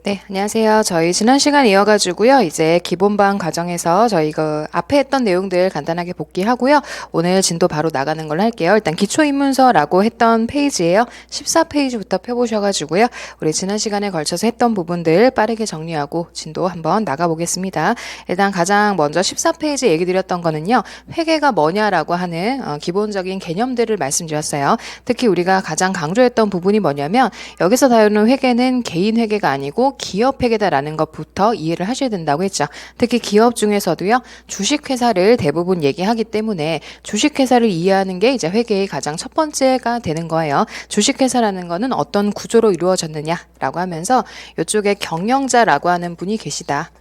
네, 안녕하세요. 저희 지난 시간 이어가지고요. 이제 기본반 과정에서 저희 앞에 했던 내용들 간단하게 복기하고요. 오늘 진도 바로 나가는 걸로 할게요. 일단 기초입문서라고 했던 페이지예요. 14페이지부터 펴보셔가지고요. 우리 지난 시간에 걸쳐서 했던 부분들 빠르게 정리하고 진도 한번 나가보겠습니다. 일단 가장 먼저 14페이지 얘기 드렸던 거는요. 회계가 뭐냐라고 하는 기본적인 개념들을 말씀드렸어요. 특히 우리가 가장 강조했던 부분이 뭐냐면 여기서 다루는 회계는 개인 회계가 아니고 기업 회계다라는 것부터 이해를 하셔야 된다고 했죠. 특히 기업 중에서도요, 주식회사를 대부분 얘기하기 때문에 주식회사를 이해하는 게 이제 회계의 가장 첫 번째가 되는 거예요. 주식회사라는 거는 어떤 구조로 이루어졌느냐라고 하면서 이쪽에 경영자라고 하는 분이 계시다.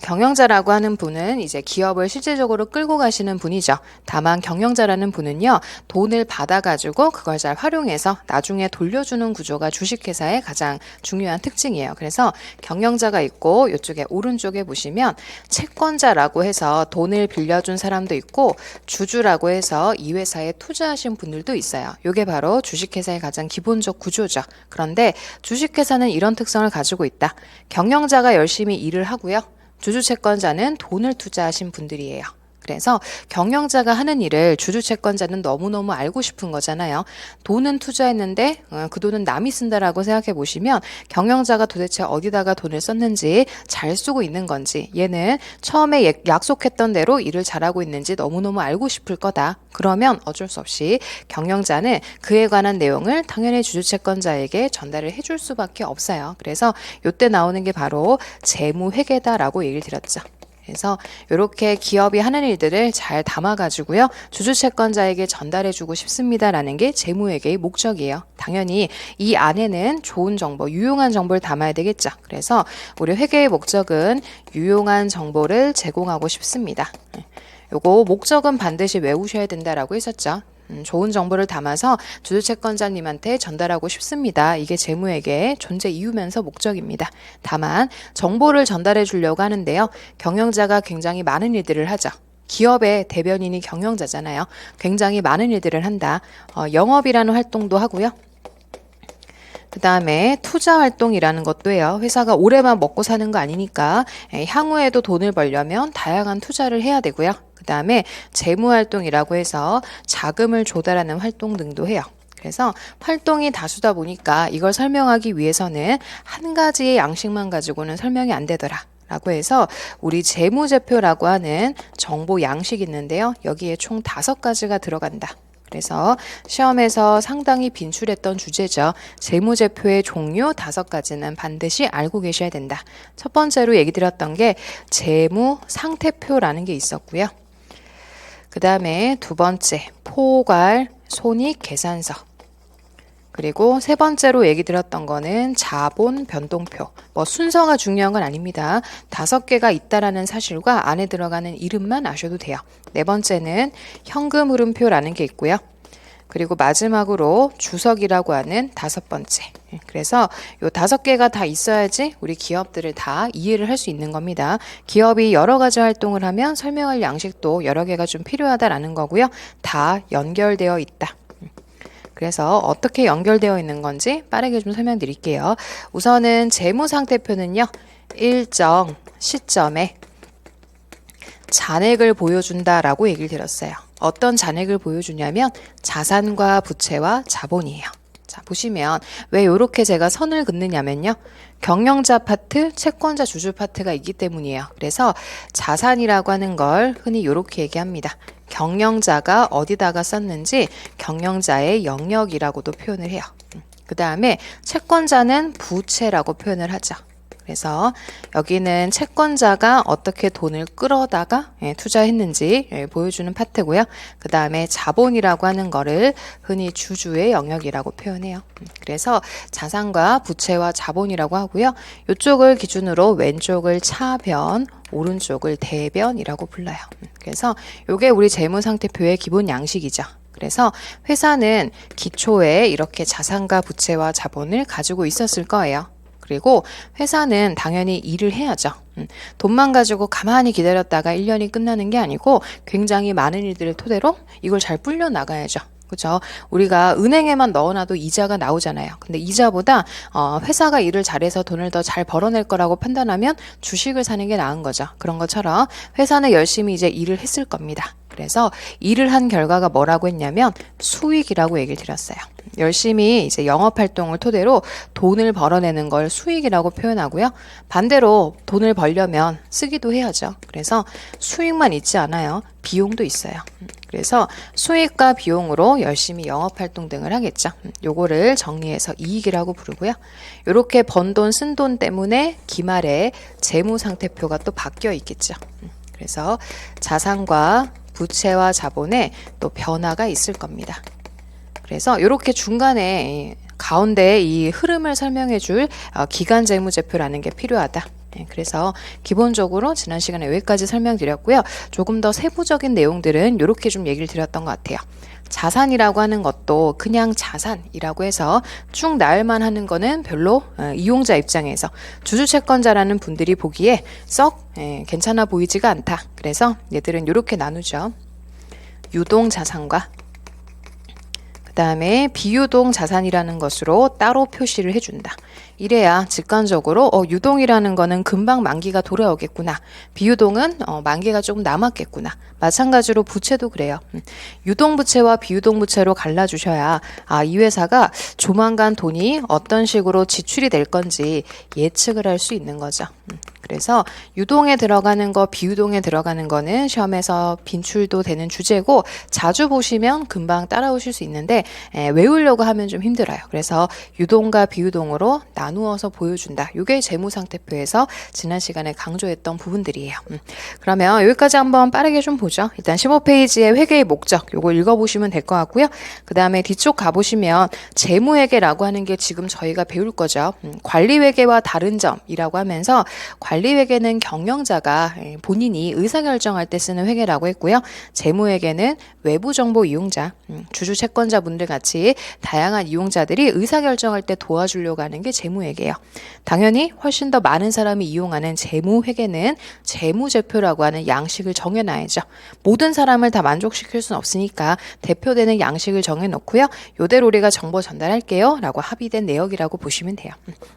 경영자라고 하는 분은 이제 기업을 실질적으로 끌고 가시는 분이죠. 다만 경영자라는 분은요, 돈을 받아가지고 그걸 잘 활용해서 나중에 돌려주는 구조가 주식회사의 가장 중요한 특징이에요. 그래서 경영자가 있고 이쪽에 오른쪽에 보시면 채권자라고 해서 돈을 빌려준 사람도 있고 주주라고 해서 이 회사에 투자하신 분들도 있어요. 이게 바로 주식회사의 가장 기본적 구조죠. 그런데 주식회사는 이런 특성을 가지고 있다. 경영자가 열심히 일을 하고요. 주주채권자는 돈을 투자하신 분들이에요. 그래서 경영자가 하는 일을 주주채권자는 너무너무 알고 싶은 거잖아요. 돈은 투자했는데 그 돈은 남이 쓴다라고 생각해 보시면 경영자가 도대체 어디다가 돈을 썼는지 잘 쓰고 있는 건지 얘는 처음에 약속했던 대로 일을 잘하고 있는지 너무너무 알고 싶을 거다. 그러면 어쩔 수 없이 경영자는 그에 관한 내용을 당연히 주주채권자에게 전달을 해줄 수밖에 없어요. 그래서 이때 나오는 게 바로 재무회계다라고 얘기를 드렸죠. 그래서 이렇게 기업이 하는 일들을 잘 담아가지고요. 주주채권자에게 전달해주고 싶습니다라는 게 재무회계의 목적이에요. 당연히 이 안에는 좋은 정보, 유용한 정보를 담아야 되겠죠. 그래서 우리 회계의 목적은 유용한 정보를 제공하고 싶습니다. 요거 목적은 반드시 외우셔야 된다라고 했었죠. 좋은 정보를 담아서 주주채권자님한테 전달하고 싶습니다. 이게 재무회계의 존재 이유면서 목적입니다. 다만 정보를 전달해 주려고 하는데요. 경영자가 굉장히 많은 일들을 하죠. 기업의 대변인이 경영자잖아요. 굉장히 많은 일들을 한다. 영업이라는 활동도 하고요. 그 다음에 투자 활동이라는 것도 해요. 회사가 올해만 먹고 사는 거 아니니까 향후에도 돈을 벌려면 다양한 투자를 해야 되고요. 그 다음에 재무활동이라고 해서 자금을 조달하는 활동 등도 해요. 그래서 활동이 다수다 보니까 이걸 설명하기 위해서는 한 가지의 양식만 가지고는 설명이 안 되더라. 라고 해서 우리 재무제표라고 하는 정보 양식이 있는데요. 여기에 총 5가지가 들어간다. 그래서 시험에서 상당히 빈출했던 주제죠. 재무제표의 종류 5가지는 반드시 알고 계셔야 된다. 첫 번째로 얘기 드렸던 게 재무상태표라는 게 있었고요. 그 다음에 두 번째 포괄 손익계산서. 그리고 세 번째로 얘기 드렸던 거는 자본 변동표. 순서가 중요한 건 아닙니다. 5개가 있다라는 사실과 안에 들어가는 이름만 아셔도 돼요. 네 번째는 현금 흐름표라는 게 있고요. 그리고 마지막으로 주석이라고 하는 5번째. 그래서 요 5개가 다 있어야지 우리 기업들을 다 이해를 할 수 있는 겁니다. 기업이 여러 가지 활동을 하면 설명할 양식도 여러 개가 좀 필요하다라는 거고요. 다 연결되어 있다. 그래서 어떻게 연결되어 있는 건지 빠르게 좀 설명드릴게요. 우선은 재무상태표는요. 일정 시점에 잔액을 보여준다라고 얘기를 드렸어요. 어떤 잔액을 보여주냐면 자산과 부채와 자본이에요. 자, 보시면 왜 이렇게 제가 선을 긋느냐면요. 경영자 파트, 채권자 주주 파트가 있기 때문이에요. 그래서 자산이라고 하는 걸 흔히 이렇게 얘기합니다. 경영자가 어디다가 썼는지 경영자의 영역이라고도 표현을 해요. 그 다음에 채권자는 부채라고 표현을 하죠. 그래서 여기는 채권자가 어떻게 돈을 끌어다가 투자했는지 보여주는 파트고요. 그 다음에 자본이라고 하는 거를 흔히 주주의 영역이라고 표현해요. 그래서 자산과 부채와 자본이라고 하고요. 이쪽을 기준으로 왼쪽을 차변, 오른쪽을 대변이라고 불러요. 그래서 이게 우리 재무상태표의 기본 양식이죠. 그래서 회사는 기초에 이렇게 자산과 부채와 자본을 가지고 있었을 거예요. 그리고 회사는 당연히 일을 해야죠. 돈만 가지고 가만히 기다렸다가 1년이 끝나는 게 아니고 굉장히 많은 일들을 토대로 이걸 잘 불려 나가야죠. 그죠? 우리가 은행에만 넣어놔도 이자가 나오잖아요. 근데 이자보다 회사가 일을 잘해서 돈을 더 잘 벌어낼 거라고 판단하면 주식을 사는 게 나은 거죠. 그런 것처럼 회사는 열심히 이제 일을 했을 겁니다. 그래서 일을 한 결과가 뭐라고 했냐면 수익이라고 얘기를 드렸어요. 열심히 이제 영업 활동을 토대로 돈을 벌어내는 걸 수익이라고 표현하고요. 반대로 돈을 벌려면 쓰기도 해야죠. 그래서 수익만 있지 않아요. 비용도 있어요. 그래서 수익과 비용으로 열심히 영업 활동 등을 하겠죠. 요거를 정리해서 이익이라고 부르고요. 요렇게 번 돈, 쓴 돈 때문에 기말에 재무상태표가 또 바뀌어 있겠죠. 그래서 자산과 부채와 자본에 또 변화가 있을 겁니다. 그래서 이렇게 중간에 가운데 이 흐름을 설명해 줄 기간 재무제표라는 게 필요하다. 그래서 기본적으로 지난 시간에 여기까지 설명드렸고요. 조금 더 세부적인 내용들은 이렇게 좀 얘기를 드렸던 것 같아요. 자산이라고 하는 것도 그냥 자산이라고 해서 쭉 나열만 하는 거는 별로 이용자 입장에서 주주채권자라는 분들이 보기에 썩 괜찮아 보이지가 않다. 그래서 얘들은 이렇게 나누죠. 유동자산과 그 다음에 비유동 자산이라는 것으로 따로 표시를 해준다. 이래야 직관적으로 유동이라는 거는 금방 만기가 돌아오겠구나. 비유동은 만기가 조금 남았겠구나. 마찬가지로 부채도 그래요. 유동부채와 비유동부채로 갈라주셔야 이 회사가 조만간 돈이 어떤 식으로 지출이 될 건지 예측을 할 수 있는 거죠. 그래서 유동에 들어가는 거, 비유동에 들어가는 거는 시험에서 빈출도 되는 주제고 자주 보시면 금방 따라오실 수 있는데 외우려고 하면 좀 힘들어요. 그래서 유동과 비유동으로 나누어서 보여준다. 이게 재무상태표에서 지난 시간에 강조했던 부분들이에요. 그러면 여기까지 한번 빠르게 좀 보죠. 일단 15페이지의 회계의 목적 요거 읽어보시면 될 것 같고요. 그 다음에 뒤쪽 가보시면 재무회계라고 하는 게 지금 저희가 배울 거죠. 관리회계와 다른 점이라고 하면서 관리회계는 경영자가 본인이 의사결정할 때 쓰는 회계라고 했고요. 재무회계는 외부정보 이용자, 주주채권자분들 같이 다양한 이용자들이 의사결정할 때 도와주려고 하는 게 재무회계예요. 당연히 훨씬 더 많은 사람이 이용하는 재무회계는 재무제표라고 하는 양식을 정해놔야죠. 모든 사람을 다 만족시킬 수는 없으니까 대표되는 양식을 정해놓고요. 요대로 우리가 정보 전달할게요 라고 합의된 내역이라고 보시면 돼요.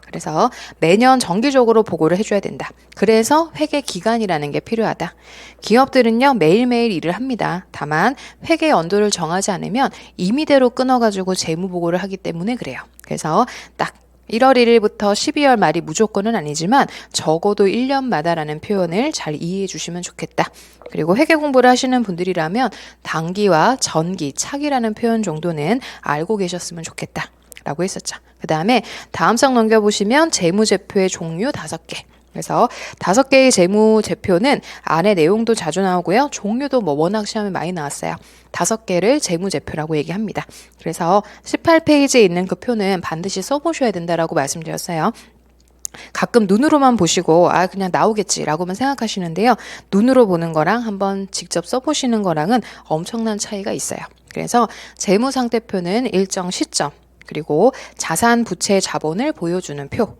그래서 매년 정기적으로 보고를 해줘야 된다. 그래서 회계 기간이라는 게 필요하다. 기업들은요 매일매일 일을 합니다. 다만 회계 연도를 정하지 않으면 임의대로 끊어가지고 재무보고를 하기 때문에 그래요. 그래서 딱 1월 1일부터 12월 말이 무조건은 아니지만 적어도 1년마다라는 표현을 잘 이해해 주시면 좋겠다. 그리고 회계 공부를 하시는 분들이라면 단기와 전기, 차기라는 표현 정도는 알고 계셨으면 좋겠다. 라고 했었죠. 그 다음에 다음 장 넘겨보시면 재무제표의 종류 5개. 그래서 5개의 재무제표는 안에 내용도 자주 나오고요. 종류도 워낙 시험에 많이 나왔어요. 5개를 재무제표라고 얘기합니다. 그래서 18페이지에 있는 그 표는 반드시 써보셔야 된다라고 말씀드렸어요. 가끔 눈으로만 보시고 그냥 나오겠지라고만 생각하시는데요. 눈으로 보는 거랑 한번 직접 써보시는 거랑은 엄청난 차이가 있어요. 그래서 재무상태표는 일정 시점 그리고 자산, 부채, 자본을 보여주는 표.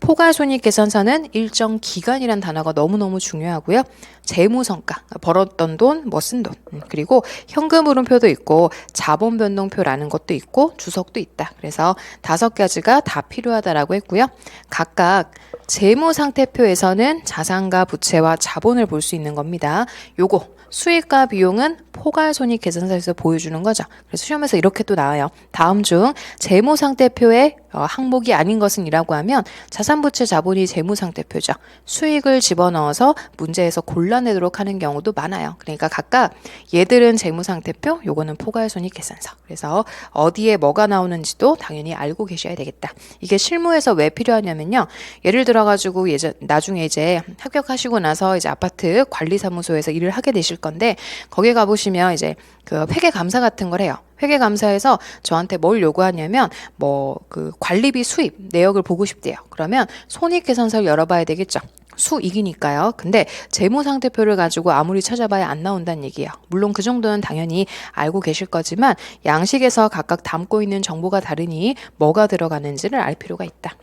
포괄손익계산서는 일정 기간이란 단어가 너무너무 중요하고요. 재무성과, 벌었던 돈, 쓴 돈. 그리고 현금 흐름표도 있고 자본변동표라는 것도 있고 주석도 있다. 그래서 5가지가 다 필요하다라고 했고요. 각각 재무상태표에서는 자산과 부채와 자본을 볼 수 있는 겁니다. 요거 수익과 비용은 포괄손익계산서에서 보여주는 거죠. 그래서 시험에서 이렇게 또 나와요. 다음 중 재무상태표의 항목이 아닌 것은 이라고 하면 자산부채 자본이 재무상태표죠. 수익을 집어넣어서 문제에서 골라내도록 하는 경우도 많아요. 그러니까 각각 얘들은 재무상태표, 요거는 포괄손익계산서. 그래서 어디에 뭐가 나오는지도 당연히 알고 계셔야 되겠다. 이게 실무에서 왜 필요하냐면요. 예를 들어가지고 나중에 이제 합격하시고 나서 이제 아파트 관리사무소에서 일을 하게 되실 건데 거기 가보시면 이제 그 회계감사 같은 걸 해요. 회계감사에서 저한테 뭘 요구하냐면 그 관리비 수입 내역을 보고 싶대요. 그러면 손익계산서를 열어봐야 되겠죠. 수익이니까요. 근데 재무상태표를 가지고 아무리 찾아봐야 안 나온다는 얘기예요. 물론 그 정도는 당연히 알고 계실 거지만 양식에서 각각 담고 있는 정보가 다르니 뭐가 들어가는지를 알 필요가 있다.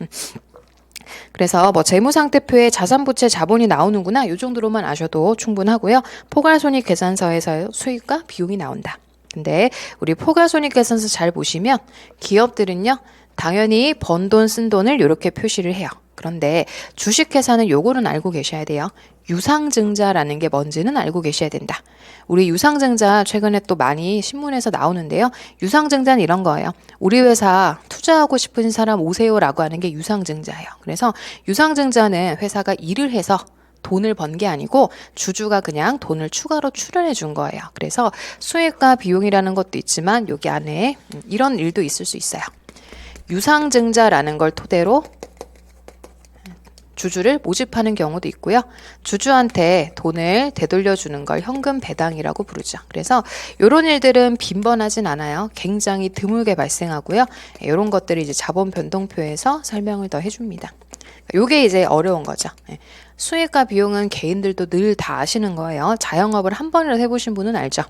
그래서 재무상태표에 자산부채 자본이 나오는구나 이 정도로만 아셔도 충분하고요. 포괄손익계산서에서 수익과 비용이 나온다. 그 근데 우리 포괄손익계산서 잘 보시면 기업들은요, 당연히 번 돈, 쓴 돈을 이렇게 표시를 해요. 그런데 주식회사는 요거는 알고 계셔야 돼요. 유상증자라는 게 뭔지는 알고 계셔야 된다. 우리 유상증자 최근에 또 많이 신문에서 나오는데요. 유상증자는 이런 거예요. 우리 회사 투자하고 싶은 사람 오세요라고 하는 게 유상증자예요. 그래서 유상증자는 회사가 일을 해서 돈을 번 게 아니고 주주가 그냥 돈을 추가로 출연해 준 거예요. 그래서 수익과 비용이라는 것도 있지만 여기 안에 이런 일도 있을 수 있어요. 유상증자라는 걸 토대로 주주를 모집하는 경우도 있고요. 주주한테 돈을 되돌려주는 걸 현금 배당이라고 부르죠. 그래서 이런 일들은 빈번하진 않아요. 굉장히 드물게 발생하고요. 이런 것들을 이제 자본 변동표에서 설명을 더 해줍니다. 요게 이제 어려운 거죠. 수익과 비용은 개인들도 늘 다 아시는 거예요. 자영업을 한 번이라도 해보신 분은 알죠.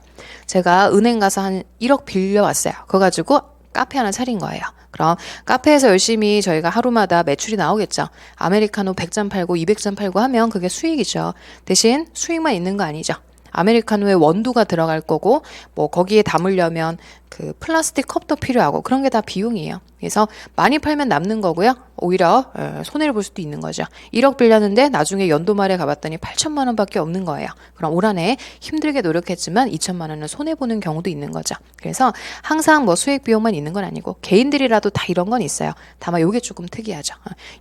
제가 은행 가서 한 1억 빌려왔어요. 그거 가지고 카페 하나 차린 거예요. 그럼 카페에서 열심히 저희가 하루마다 매출이 나오겠죠. 아메리카노 100잔 팔고 200잔 팔고 하면 그게 수익이죠. 대신 수익만 있는 거 아니죠. 아메리카노에 원두가 들어갈 거고 뭐 거기에 담으려면 그 플라스틱 컵도 필요하고 그런 게 다 비용이에요. 그래서 많이 팔면 남는 거고요. 오히려 손해를 볼 수도 있는 거죠. 1억 빌렸는데 나중에 연도 말에 가봤더니 8천만 원밖에 없는 거예요. 그럼 올 한해 힘들게 노력했지만 2천만 원은 손해보는 경우도 있는 거죠. 그래서 항상 뭐 수익 비용만 있는 건 아니고 개인들이라도 다 이런 건 있어요. 다만 이게 조금 특이하죠.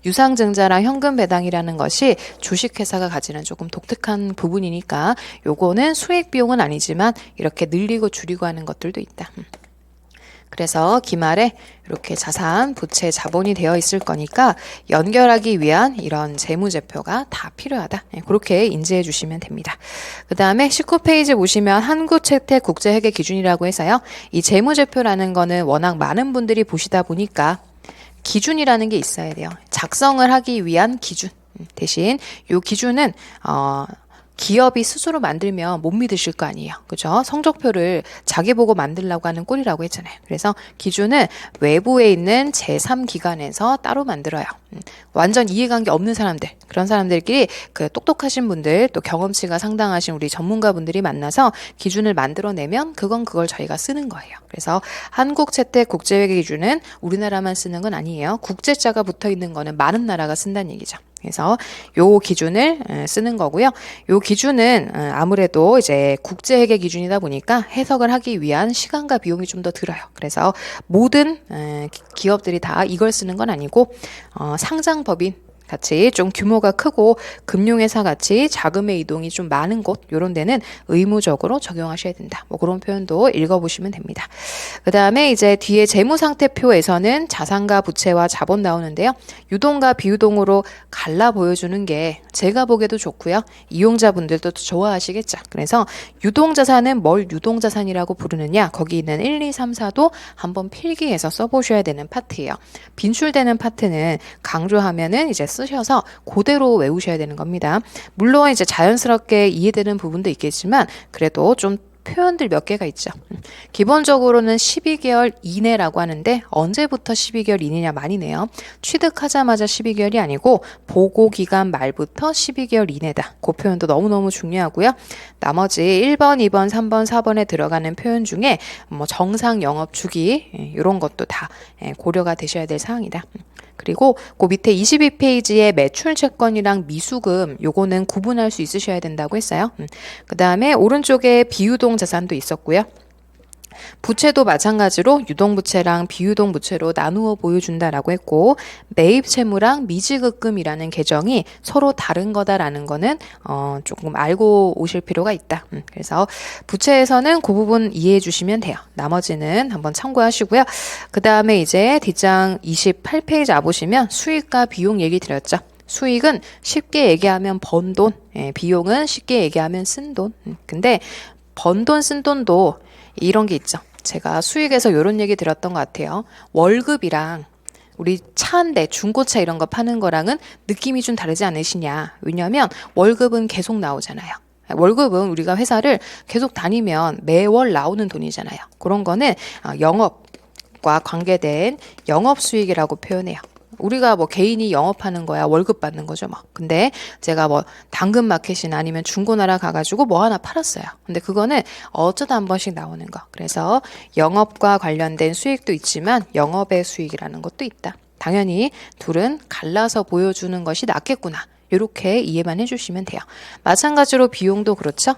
유상증자랑 현금 배당이라는 것이 주식회사가 가지는 조금 독특한 부분이니까 요거는 수익 비용은 아니지만 이렇게 늘리고 줄이고 하는 것들도 있다. 그래서 기말에 이렇게 자산, 부채, 자본이 되어 있을 거니까 연결하기 위한 이런 재무제표가 다 필요하다. 그렇게 인지해 주시면 됩니다. 그 다음에 19페이지 보시면 한국채택국제회계 기준이라고 해서요. 이 재무제표라는 거는 워낙 많은 분들이 보시다 보니까 기준이라는 게 있어야 돼요. 작성을 하기 위한 기준. 대신 이 기준은 기업이 스스로 만들면 못 믿으실 거 아니에요. 그죠? 성적표를 자기 보고 만들라고 하는 꼴이라고 했잖아요. 그래서 기준은 외부에 있는 제3기관에서 따로 만들어요. 완전 이해관계 없는 사람들, 그런 사람들끼리 그 똑똑하신 분들, 또 경험치가 상당하신 우리 전문가분들이 만나서 기준을 만들어내면 그걸 저희가 쓰는 거예요. 그래서 한국채택국제회계 기준은 우리나라만 쓰는 건 아니에요. 국제자가 붙어 있는 거는 많은 나라가 쓴다는 얘기죠. 그래서 요 기준을 쓰는 거고요. 요 기준은 아무래도 이제 국제회계 기준이다 보니까 해석을 하기 위한 시간과 비용이 좀 더 들어요. 그래서 모든 기업들이 다 이걸 쓰는 건 아니고 상장법인 같이 좀 규모가 크고 금융회사 같이 자금의 이동이 좀 많은 곳 이런 데는 의무적으로 적용하셔야 된다. 뭐 그런 표현도 읽어보시면 됩니다. 그 다음에 이제 뒤에 재무상태표에서는 자산과 부채와 자본 나오는데요. 유동과 비유동으로 갈라 보여주는 게 제가 보기에도 좋고요. 이용자분들도 좋아하시겠죠. 그래서 유동자산은 뭘 유동자산이라고 부르느냐. 거기 있는 1, 2, 3, 4도 한번 필기해서 써보셔야 되는 파트예요. 빈출되는 파트는 강조하면은 이제 쓰셔서 그대로 외우셔야 되는 겁니다. 물론 이제 자연스럽게 이해되는 부분도 있겠지만 그래도 좀 표현들 몇 개가 있죠. 기본적으로는 12개월 이내라고 하는데 언제부터 12개월 이내냐 말이네요. 취득하자마자 12개월이 아니고 보고기간 말부터 12개월 이내다. 그 표현도 너무너무 중요하고요. 나머지 1번, 2번, 3번, 4번에 들어가는 표현 중에 뭐 정상 영업 주기 이런 것도 다 고려가 되셔야 될 사항이다. 그리고 그 밑에 22페이지에 매출 채권이랑 미수금 요거는 구분할 수 있으셔야 된다고 했어요. 그 다음에 오른쪽에 비유동 자산도 있었고요. 부채도 마찬가지로 유동부채랑 비유동부채로 나누어 보여준다라고 했고 매입 채무랑 미지급금이라는 계정이 서로 다른 거다라는 거는 조금 알고 오실 필요가 있다. 그래서 부채에서는 그 부분 이해해 주시면 돼요. 나머지는 한번 참고하시고요. 그 다음에 이제 뒷장 28페이지 와보시면 수익과 비용 얘기 드렸죠. 수익은 쉽게 얘기하면 번 돈, 비용은 쉽게 얘기하면 쓴 돈. 근데 번 돈, 쓴 돈도 이런 게 있죠. 제가 수익에서 이런 얘기 들었던 것 같아요. 월급이랑 우리 차 한 대, 중고차 이런 거 파는 거랑은 느낌이 좀 다르지 않으시냐. 왜냐하면 월급은 계속 나오잖아요. 월급은 우리가 회사를 계속 다니면 매월 나오는 돈이잖아요. 그런 거는 영업과 관계된 영업 수익이라고 표현해요. 우리가 뭐 개인이 영업하는 거야 월급 받는 거죠 뭐. 근데 제가 뭐 당근마켓이나 아니면 중고나라 가가지고 뭐 하나 팔았어요. 근데 그거는 어쩌다 한 번씩 나오는 거. 그래서 영업과 관련된 수익도 있지만 영업의 수익이라는 것도 있다. 당연히 둘은 갈라서 보여주는 것이 낫겠구나. 이렇게 이해만 해주시면 돼요. 마찬가지로 비용도 그렇죠.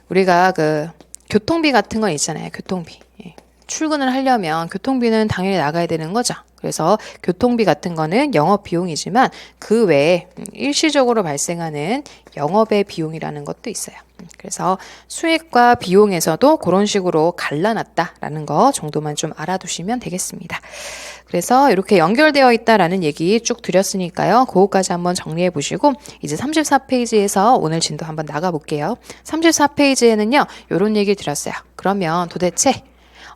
우리가 그 교통비 같은 거 있잖아요. 교통비. 예. 출근을 하려면 교통비는 당연히 나가야 되는 거죠. 그래서 교통비 같은 거는 영업 비용이지만 그 외에 일시적으로 발생하는 영업의 비용이라는 것도 있어요. 그래서 수익과 비용에서도 그런 식으로 갈라놨다라는 거 정도만 좀 알아두시면 되겠습니다. 그래서 이렇게 연결되어 있다라는 얘기 쭉 드렸으니까요. 그거까지 한번 정리해 보시고 이제 34페이지에서 오늘 진도 한번 나가 볼게요. 34페이지에는요. 이런 얘기 드렸어요. 그러면 도대체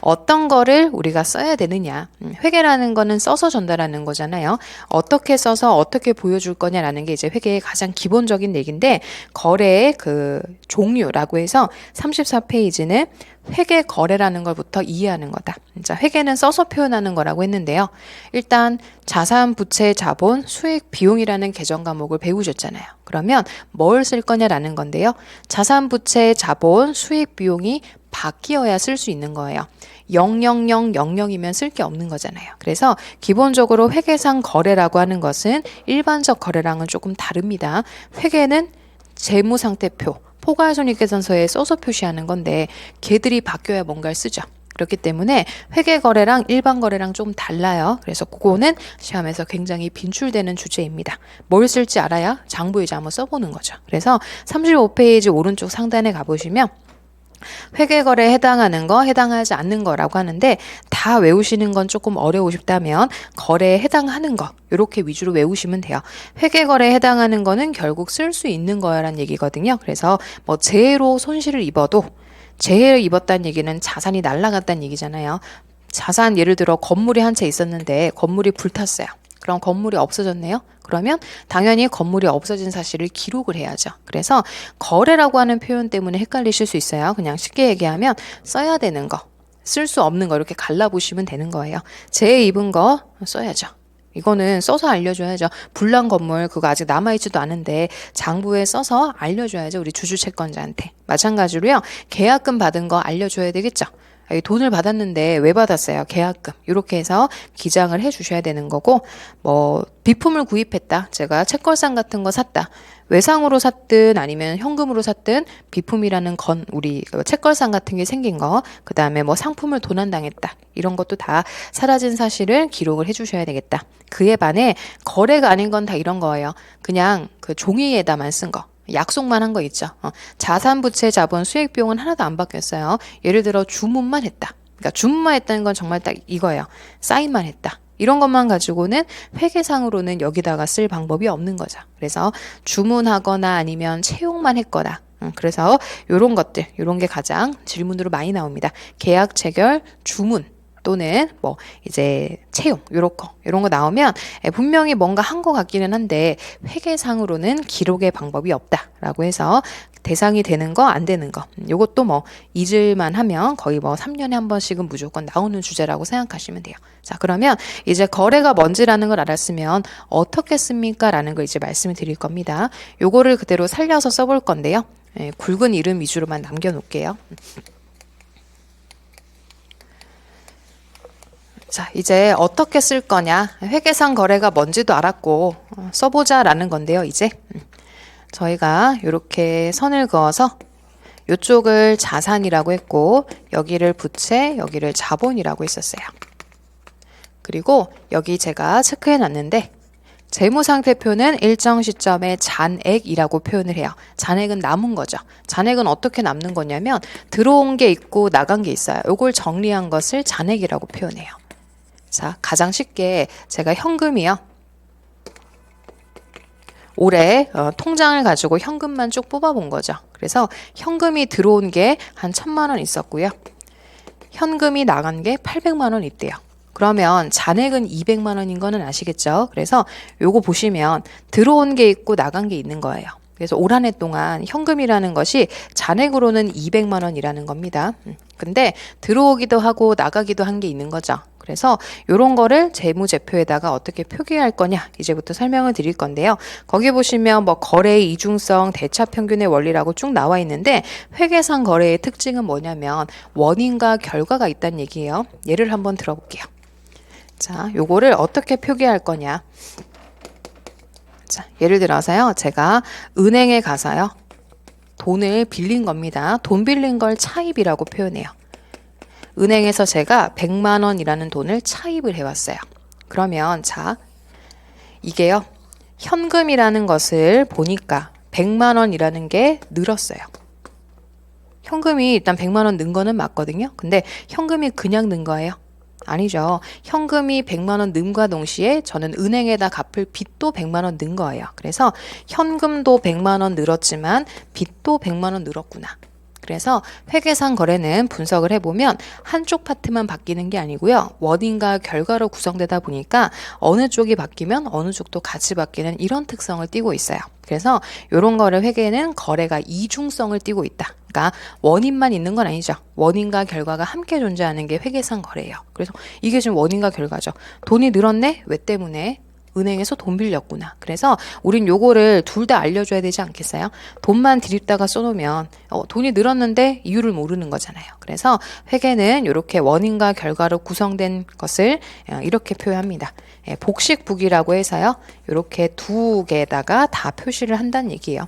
어떤 거를 우리가 써야 되느냐. 회계라는 거는 써서 전달하는 거잖아요. 어떻게 써서 어떻게 보여줄 거냐라는 게 이제 회계의 가장 기본적인 얘기인데 거래의 그 종류라고 해서 34페이지는 회계 거래라는 걸부터 이해하는 거다. 자, 회계는 써서 표현하는 거라고 했는데요. 일단 자산, 부채, 자본, 수익, 비용이라는 개정 과목을 배우셨잖아요. 그러면 뭘 쓸 거냐라는 건데요. 자산, 부채, 자본, 수익, 비용이 바뀌어야 쓸 수 있는 거예요. 00000이면 쓸 게 없는 거잖아요. 그래서 기본적으로 회계상 거래라고 하는 것은 일반적 거래랑은 조금 다릅니다. 회계는 재무상태표, 포괄손익계산서에 써서 표시하는 건데 걔들이 바뀌어야 뭔가를 쓰죠. 그렇기 때문에 회계 거래랑 일반 거래랑 좀 달라요. 그래서 그거는 시험에서 굉장히 빈출되는 주제입니다. 뭘 쓸지 알아야 장부이자 한번 써보는 거죠. 그래서 35페이지 오른쪽 상단에 가보시면 회계거래에 해당하는 거, 해당하지 않는 거라고 하는데 다 외우시는 건 조금 어려우시다면 거래에 해당하는 거 이렇게 위주로 외우시면 돼요. 회계거래에 해당하는 거는 결국 쓸 수 있는 거야라는 얘기거든요. 그래서 뭐 재해로 손실을 입어도 재해를 입었다는 얘기는 자산이 날아갔다는 얘기잖아요. 자산 예를 들어 건물이 한 채 있었는데 건물이 불탔어요. 그럼 건물이 없어졌네요. 그러면 당연히 건물이 없어진 사실을 기록을 해야죠. 그래서 거래라고 하는 표현 때문에 헷갈리실 수 있어요. 그냥 쉽게 얘기하면 써야 되는 거, 쓸 수 없는 거 이렇게 갈라보시면 되는 거예요. 재해 입은 거 써야죠. 이거는 써서 알려줘야죠. 불난 건물 그거 아직 남아있지도 않은데 장부에 써서 알려줘야죠. 우리 주주채권자한테. 마찬가지로요. 계약금 받은 거 알려줘야 되겠죠. 돈을 받았는데 왜 받았어요? 계약금. 이렇게 해서 기장을 해 주셔야 되는 거고 뭐 비품을 구입했다. 제가 채권상 같은 거 샀다. 외상으로 샀든 아니면 현금으로 샀든 비품이라는 건 우리 채권상 같은 게 생긴 거 그다음에 뭐 상품을 도난당했다. 이런 것도 다 사라진 사실을 기록을 해 주셔야 되겠다. 그에 반해 거래가 아닌 건 다 이런 거예요. 그냥 그 종이에다만 쓴 거. 약속만 한 거 있죠. 자산, 부채, 자본, 수익, 비용은 하나도 안 바뀌었어요. 예를 들어 주문만 했다. 그러니까 주문만 했다는 건 정말 딱 이거예요. 사인만 했다. 이런 것만 가지고는 회계상으로는 여기다가 쓸 방법이 없는 거죠. 그래서 주문하거나 아니면 채용만 했거나 그래서 요런 것들, 요런 게 가장 질문으로 많이 나옵니다. 계약 체결, 주문 또는 뭐 이제 채용 요런 거 나오면 분명히 뭔가 한 것 같기는 한데 회계상으로는 기록의 방법이 없다라고 해서 대상이 되는 거 안 되는 거 요것도 뭐 잊을만 하면 거의 뭐 3년에 한 번씩은 무조건 나오는 주제라고 생각하시면 돼요. 자, 그러면 이제 거래가 뭔지라는 걸 알았으면 어떻게 씁니까? 라는 걸 이제 말씀을 드릴 겁니다. 요거를 그대로 살려서 써볼 건데요. 굵은 이름 위주로만 남겨놓을게요. 자, 이제 어떻게 쓸 거냐. 회계상 거래가 뭔지도 알았고 써보자라는 건데요. 이제 저희가 이렇게 선을 그어서 이쪽을 자산이라고 했고 여기를 부채, 여기를 자본이라고 했었어요. 그리고 여기 제가 체크해 놨는데 재무상태표는 일정 시점에 잔액이라고 표현을 해요. 잔액은 남은 거죠. 잔액은 어떻게 남는 거냐면 들어온 게 있고 나간 게 있어요. 이걸 정리한 것을 잔액이라고 표현해요. 자, 가장 쉽게 제가 현금이요. 올해 통장을 가지고 현금만 쭉 뽑아본 거죠. 그래서 현금이 들어온 게 한 1,000만 원 있었고요. 현금이 나간 게 800만 원 있대요. 그러면 잔액은 200만 원인 거는 아시겠죠? 그래서 요거 보시면 들어온 게 있고 나간 게 있는 거예요. 그래서 올 한 해 동안 현금이라는 것이 잔액으로는 200만 원이라는 겁니다. 근데 들어오기도 하고 나가기도 한 게 있는 거죠. 그래서 이런 거를 재무제표에다가 어떻게 표기할 거냐 이제부터 설명을 드릴 건데요. 거기 보시면 뭐 거래의 이중성, 대차평균의 원리라고 쭉 나와 있는데 회계상 거래의 특징은 뭐냐면 원인과 결과가 있다는 얘기예요. 예를 한번 들어볼게요. 자, 요거를 어떻게 표기할 거냐. 자, 예를 들어서요. 제가 은행에 가서요. 돈을 빌린 겁니다. 돈 빌린 걸 차입이라고 표현해요. 은행에서 제가 100만 원이라는 돈을 차입을 해왔어요. 그러면 자, 이게요. 현금이라는 것을 보니까 100만 원이라는 게 늘었어요. 현금이 일단 100만 원 는 거는 맞거든요. 근데 현금이 그냥 는 거예요. 아니죠. 현금이 100만 원 는과 동시에 저는 은행에다 갚을 빚도 100만 원 는 거예요. 그래서 현금도 100만 원 늘었지만 빚도 100만 원 늘었구나. 그래서 회계상 거래는 분석을 해보면 한쪽 파트만 바뀌는 게 아니고요. 원인과 결과로 구성되다 보니까 어느 쪽이 바뀌면 어느 쪽도 같이 바뀌는 이런 특성을 띠고 있어요. 그래서 이런 거를 회계는 거래가 이중성을 띠고 있다. 그러니까 원인만 있는 건 아니죠. 원인과 결과가 함께 존재하는 게 회계상 거래예요. 그래서 이게 지금 원인과 결과죠. 돈이 늘었네? 왜 때문에? 은행에서 돈 빌렸구나. 그래서 우린 요거를 둘 다 알려줘야 되지 않겠어요? 돈만 드립다가 써놓으면 돈이 늘었는데 이유를 모르는 거잖아요. 그래서 회계는 이렇게 원인과 결과로 구성된 것을 이렇게 표현합니다. 복식북이라고 해서요. 이렇게 두 개에다가 다 표시를 한다는 얘기예요.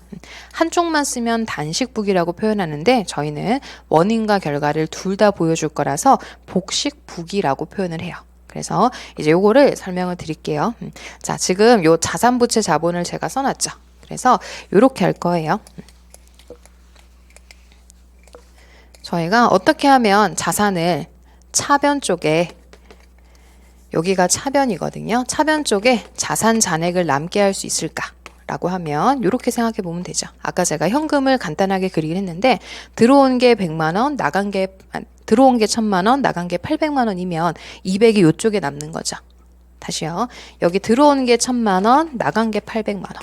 한쪽만 쓰면 단식북이라고 표현하는데 저희는 원인과 결과를 둘 다 보여줄 거라서 복식북이라고 표현을 해요. 그래서 이제 요거를 설명을 드릴게요. 자, 지금 요 자산부채 자본을 제가 써놨죠. 그래서 요렇게 할 거예요. 저희가 어떻게 하면 자산을 차변 쪽에 여기가 차변이거든요. 차변 쪽에 자산 잔액을 남게 할 수 있을까? 라고 하면 이렇게 생각해 보면 되죠. 아까 제가 현금을 간단하게 그리긴 했는데 들어온 게 100만 원, 들어온 게 1000만 원, 나간 게 800만 원이면 200이 이쪽에 남는 거죠. 다시요. 여기 들어온 게 1000만 원, 나간 게 800만 원.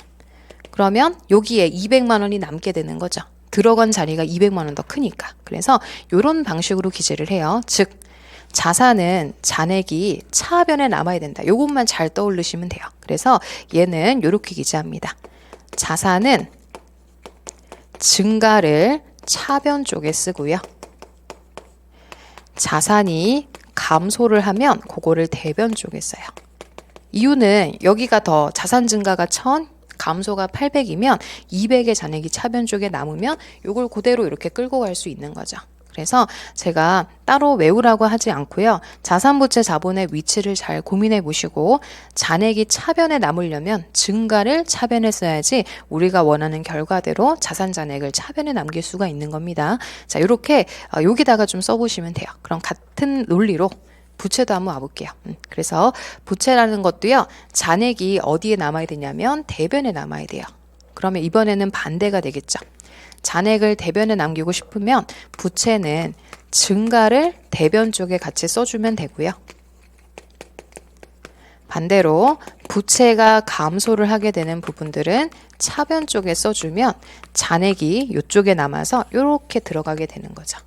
그러면 여기에 200만 원이 남게 되는 거죠. 들어간 자리가 200만 원 더 크니까. 그래서 이런 방식으로 기재를 해요. 즉 자산은 잔액이 차변에 남아야 된다. 요것만 잘 떠올리시면 돼요. 그래서 얘는 이렇게 기재합니다. 자산은 증가를 차변 쪽에 쓰고요. 자산이 감소를 하면 그거를 대변 쪽에 써요. 이유는 여기가 더 자산 증가가 1000, 감소가 800이면 200의 잔액이 차변 쪽에 남으면 이걸 그대로 이렇게 끌고 갈 수 있는 거죠. 그래서 제가 따로 외우라고 하지 않고요. 자산부채 자본의 위치를 잘 고민해 보시고 잔액이 차변에 남으려면 증가를 차변에 써야지 우리가 원하는 결과대로 자산 잔액을 차변에 남길 수가 있는 겁니다. 자, 이렇게 여기다가 좀 써보시면 돼요. 그럼 같은 논리로 부채도 한번 와볼게요. 그래서 부채라는 것도요. 잔액이 어디에 남아야 되냐면 대변에 남아야 돼요. 그러면 이번에는 반대가 되겠죠. 잔액을 대변에 남기고 싶으면 부채는 증가를 대변 쪽에 같이 써주면 되고요. 반대로 부채가 감소를 하게 되는 부분들은 차변 쪽에 써주면 잔액이 이쪽에 남아서 이렇게 들어가게 되는 거죠.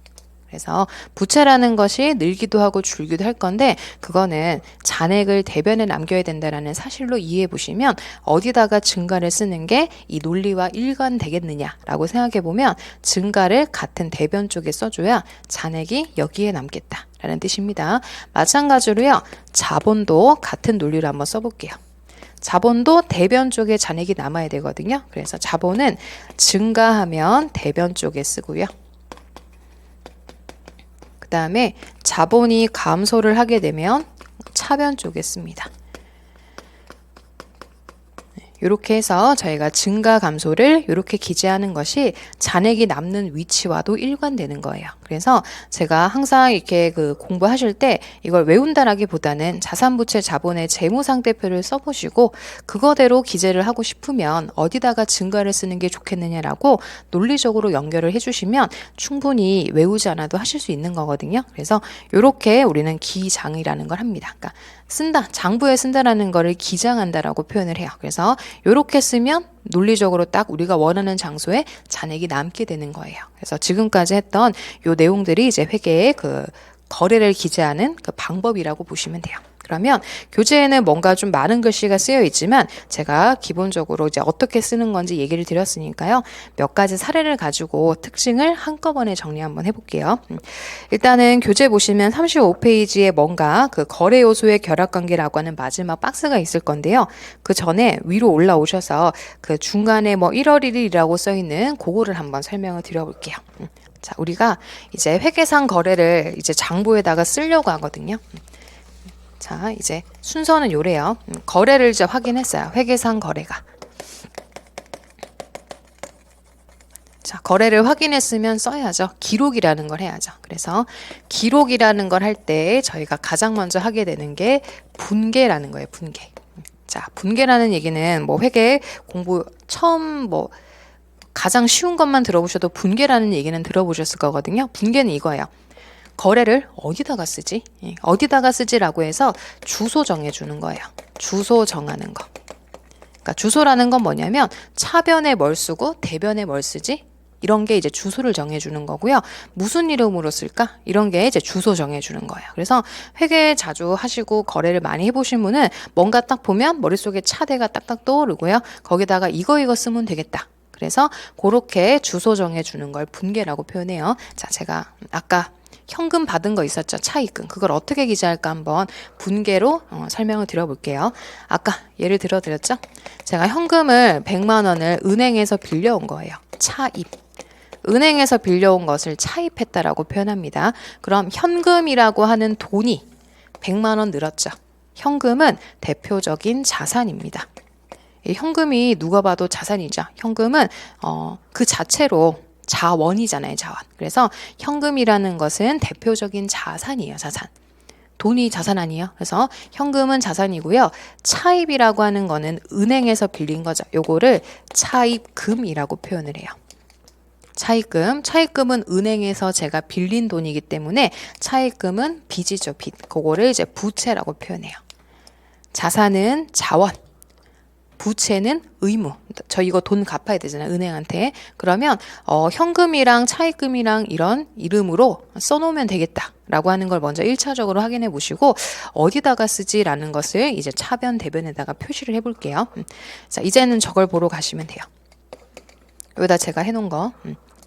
그래서 부채라는 것이 늘기도 하고 줄기도 할 건데 그거는 잔액을 대변에 남겨야 된다는 사실로 이해해 보시면 어디다가 증가를 쓰는 게 이 논리와 일관되겠느냐라고 생각해 보면 증가를 같은 대변 쪽에 써줘야 잔액이 여기에 남겠다라는 뜻입니다. 마찬가지로요. 자본도 같은 논리로 한번 써볼게요. 자본도 대변 쪽에 잔액이 남아야 되거든요. 그래서 자본은 증가하면 대변 쪽에 쓰고요. 그 다음에 자본이 감소를 하게 되면 차변 쪽에 씁니다. 이렇게 해서 저희가 증가 감소를 이렇게 기재하는 것이 잔액이 남는 위치와도 일관되는 거예요. 그래서 제가 항상 이렇게 공부하실 때 이걸 외운다라기보다는 자산부채 자본의 재무상태표를 써보시고 그거대로 기재를 하고 싶으면 어디다가 증가를 쓰는 게 좋겠느냐라고 논리적으로 연결을 해주시면 충분히 외우지 않아도 하실 수 있는 거거든요. 그래서 이렇게 우리는 기장이라는 걸 합니다. 그러니까 쓴다, 장부에 쓴다라는 거를 기장한다라고 표현을 해요. 그래서 이렇게 쓰면 논리적으로 딱 우리가 원하는 장소에 잔액이 남게 되는 거예요. 그래서 지금까지 했던 요 내용들이 이제 회계의 거래를 기재하는 그 방법이라고 보시면 돼요. 그러면 교재에는 뭔가 좀 많은 글씨가 쓰여 있지만 제가 기본적으로 이제 어떻게 쓰는 건지 얘기를 드렸으니까요. 몇 가지 사례를 가지고 특징을 한꺼번에 정리 한번 해볼게요. 일단은 교재 보시면 35페이지에 뭔가 그 거래 요소의 결합관계라고 하는 마지막 박스가 있을 건데요. 그 전에 위로 올라오셔서 그 중간에 뭐 1월 1일이라고 써 있는 그거를 한번 설명을 드려볼게요. 자, 우리가 이제 회계상 거래를 이제 장부에다가 쓰려고 하거든요. 자, 이제 순서는 요래요. 거래를 이제 확인했어요. 회계상 거래가. 자, 거래를 확인했으면 써야죠. 기록이라는 걸 해야죠. 그래서 기록이라는 걸 할 때 저희가 가장 먼저 하게 되는 게 분계라는 거예요. 분계. 자, 분계라는 얘기는 뭐 회계 공부 처음 뭐 가장 쉬운 것만 들어보셔도 분계라는 얘기는 들어보셨을 거거든요. 분계는 이거예요. 거래를 어디다가 쓰지? 어디다가 쓰지라고 해서 주소 정해주는 거예요. 주소 정하는 거. 그러니까 주소라는 건 뭐냐면 차변에 뭘 쓰고 대변에 뭘 쓰지? 이런 게 이제 주소를 정해주는 거고요. 무슨 이름으로 쓸까? 이런 게 이제 주소 정해주는 거예요. 그래서 회계 자주 하시고 거래를 많이 해보신 분은 뭔가 딱 보면 머릿속에 차대가 딱딱 떠오르고요. 거기다가 이거 쓰면 되겠다. 그래서 그렇게 주소 정해주는 걸 분계라고 표현해요. 자, 제가 아까 현금 받은 거 있었죠? 차입금. 그걸 어떻게 기재할까 한번 분계로 설명을 드려볼게요. 아까 예를 들어 드렸죠? 제가 현금을 100만 원을 은행에서 빌려온 거예요. 차입. 은행에서 빌려온 것을 차입했다라고 표현합니다. 그럼 현금이라고 하는 돈이 100만 원 늘었죠. 현금은 대표적인 자산입니다. 이 현금이 누가 봐도 자산이죠. 현금은 그 자체로 자원이잖아요, 자원. 그래서 현금이라는 것은 대표적인 자산이에요, 자산. 돈이 자산 아니에요. 그래서 현금은 자산이고요. 차입이라고 하는 거는 은행에서 빌린 거죠. 요거를 차입금이라고 표현을 해요. 차입금은 은행에서 제가 빌린 돈이기 때문에 차입금은 빚이죠, 빚. 그거를 이제 부채라고 표현해요. 자산은 자원. 부채는 의무. 저 이거 돈 갚아야 되잖아요. 은행한테. 그러면 현금이랑 차입금이랑 이런 이름으로 써놓으면 되겠다라고 하는 걸 먼저 1차적으로 확인해 보시고 어디다가 쓰지라는 것을 이제 차변 대변에다가 표시를 해볼게요. 자, 이제는 저걸 보러 가시면 돼요. 여기다 제가 해놓은 거.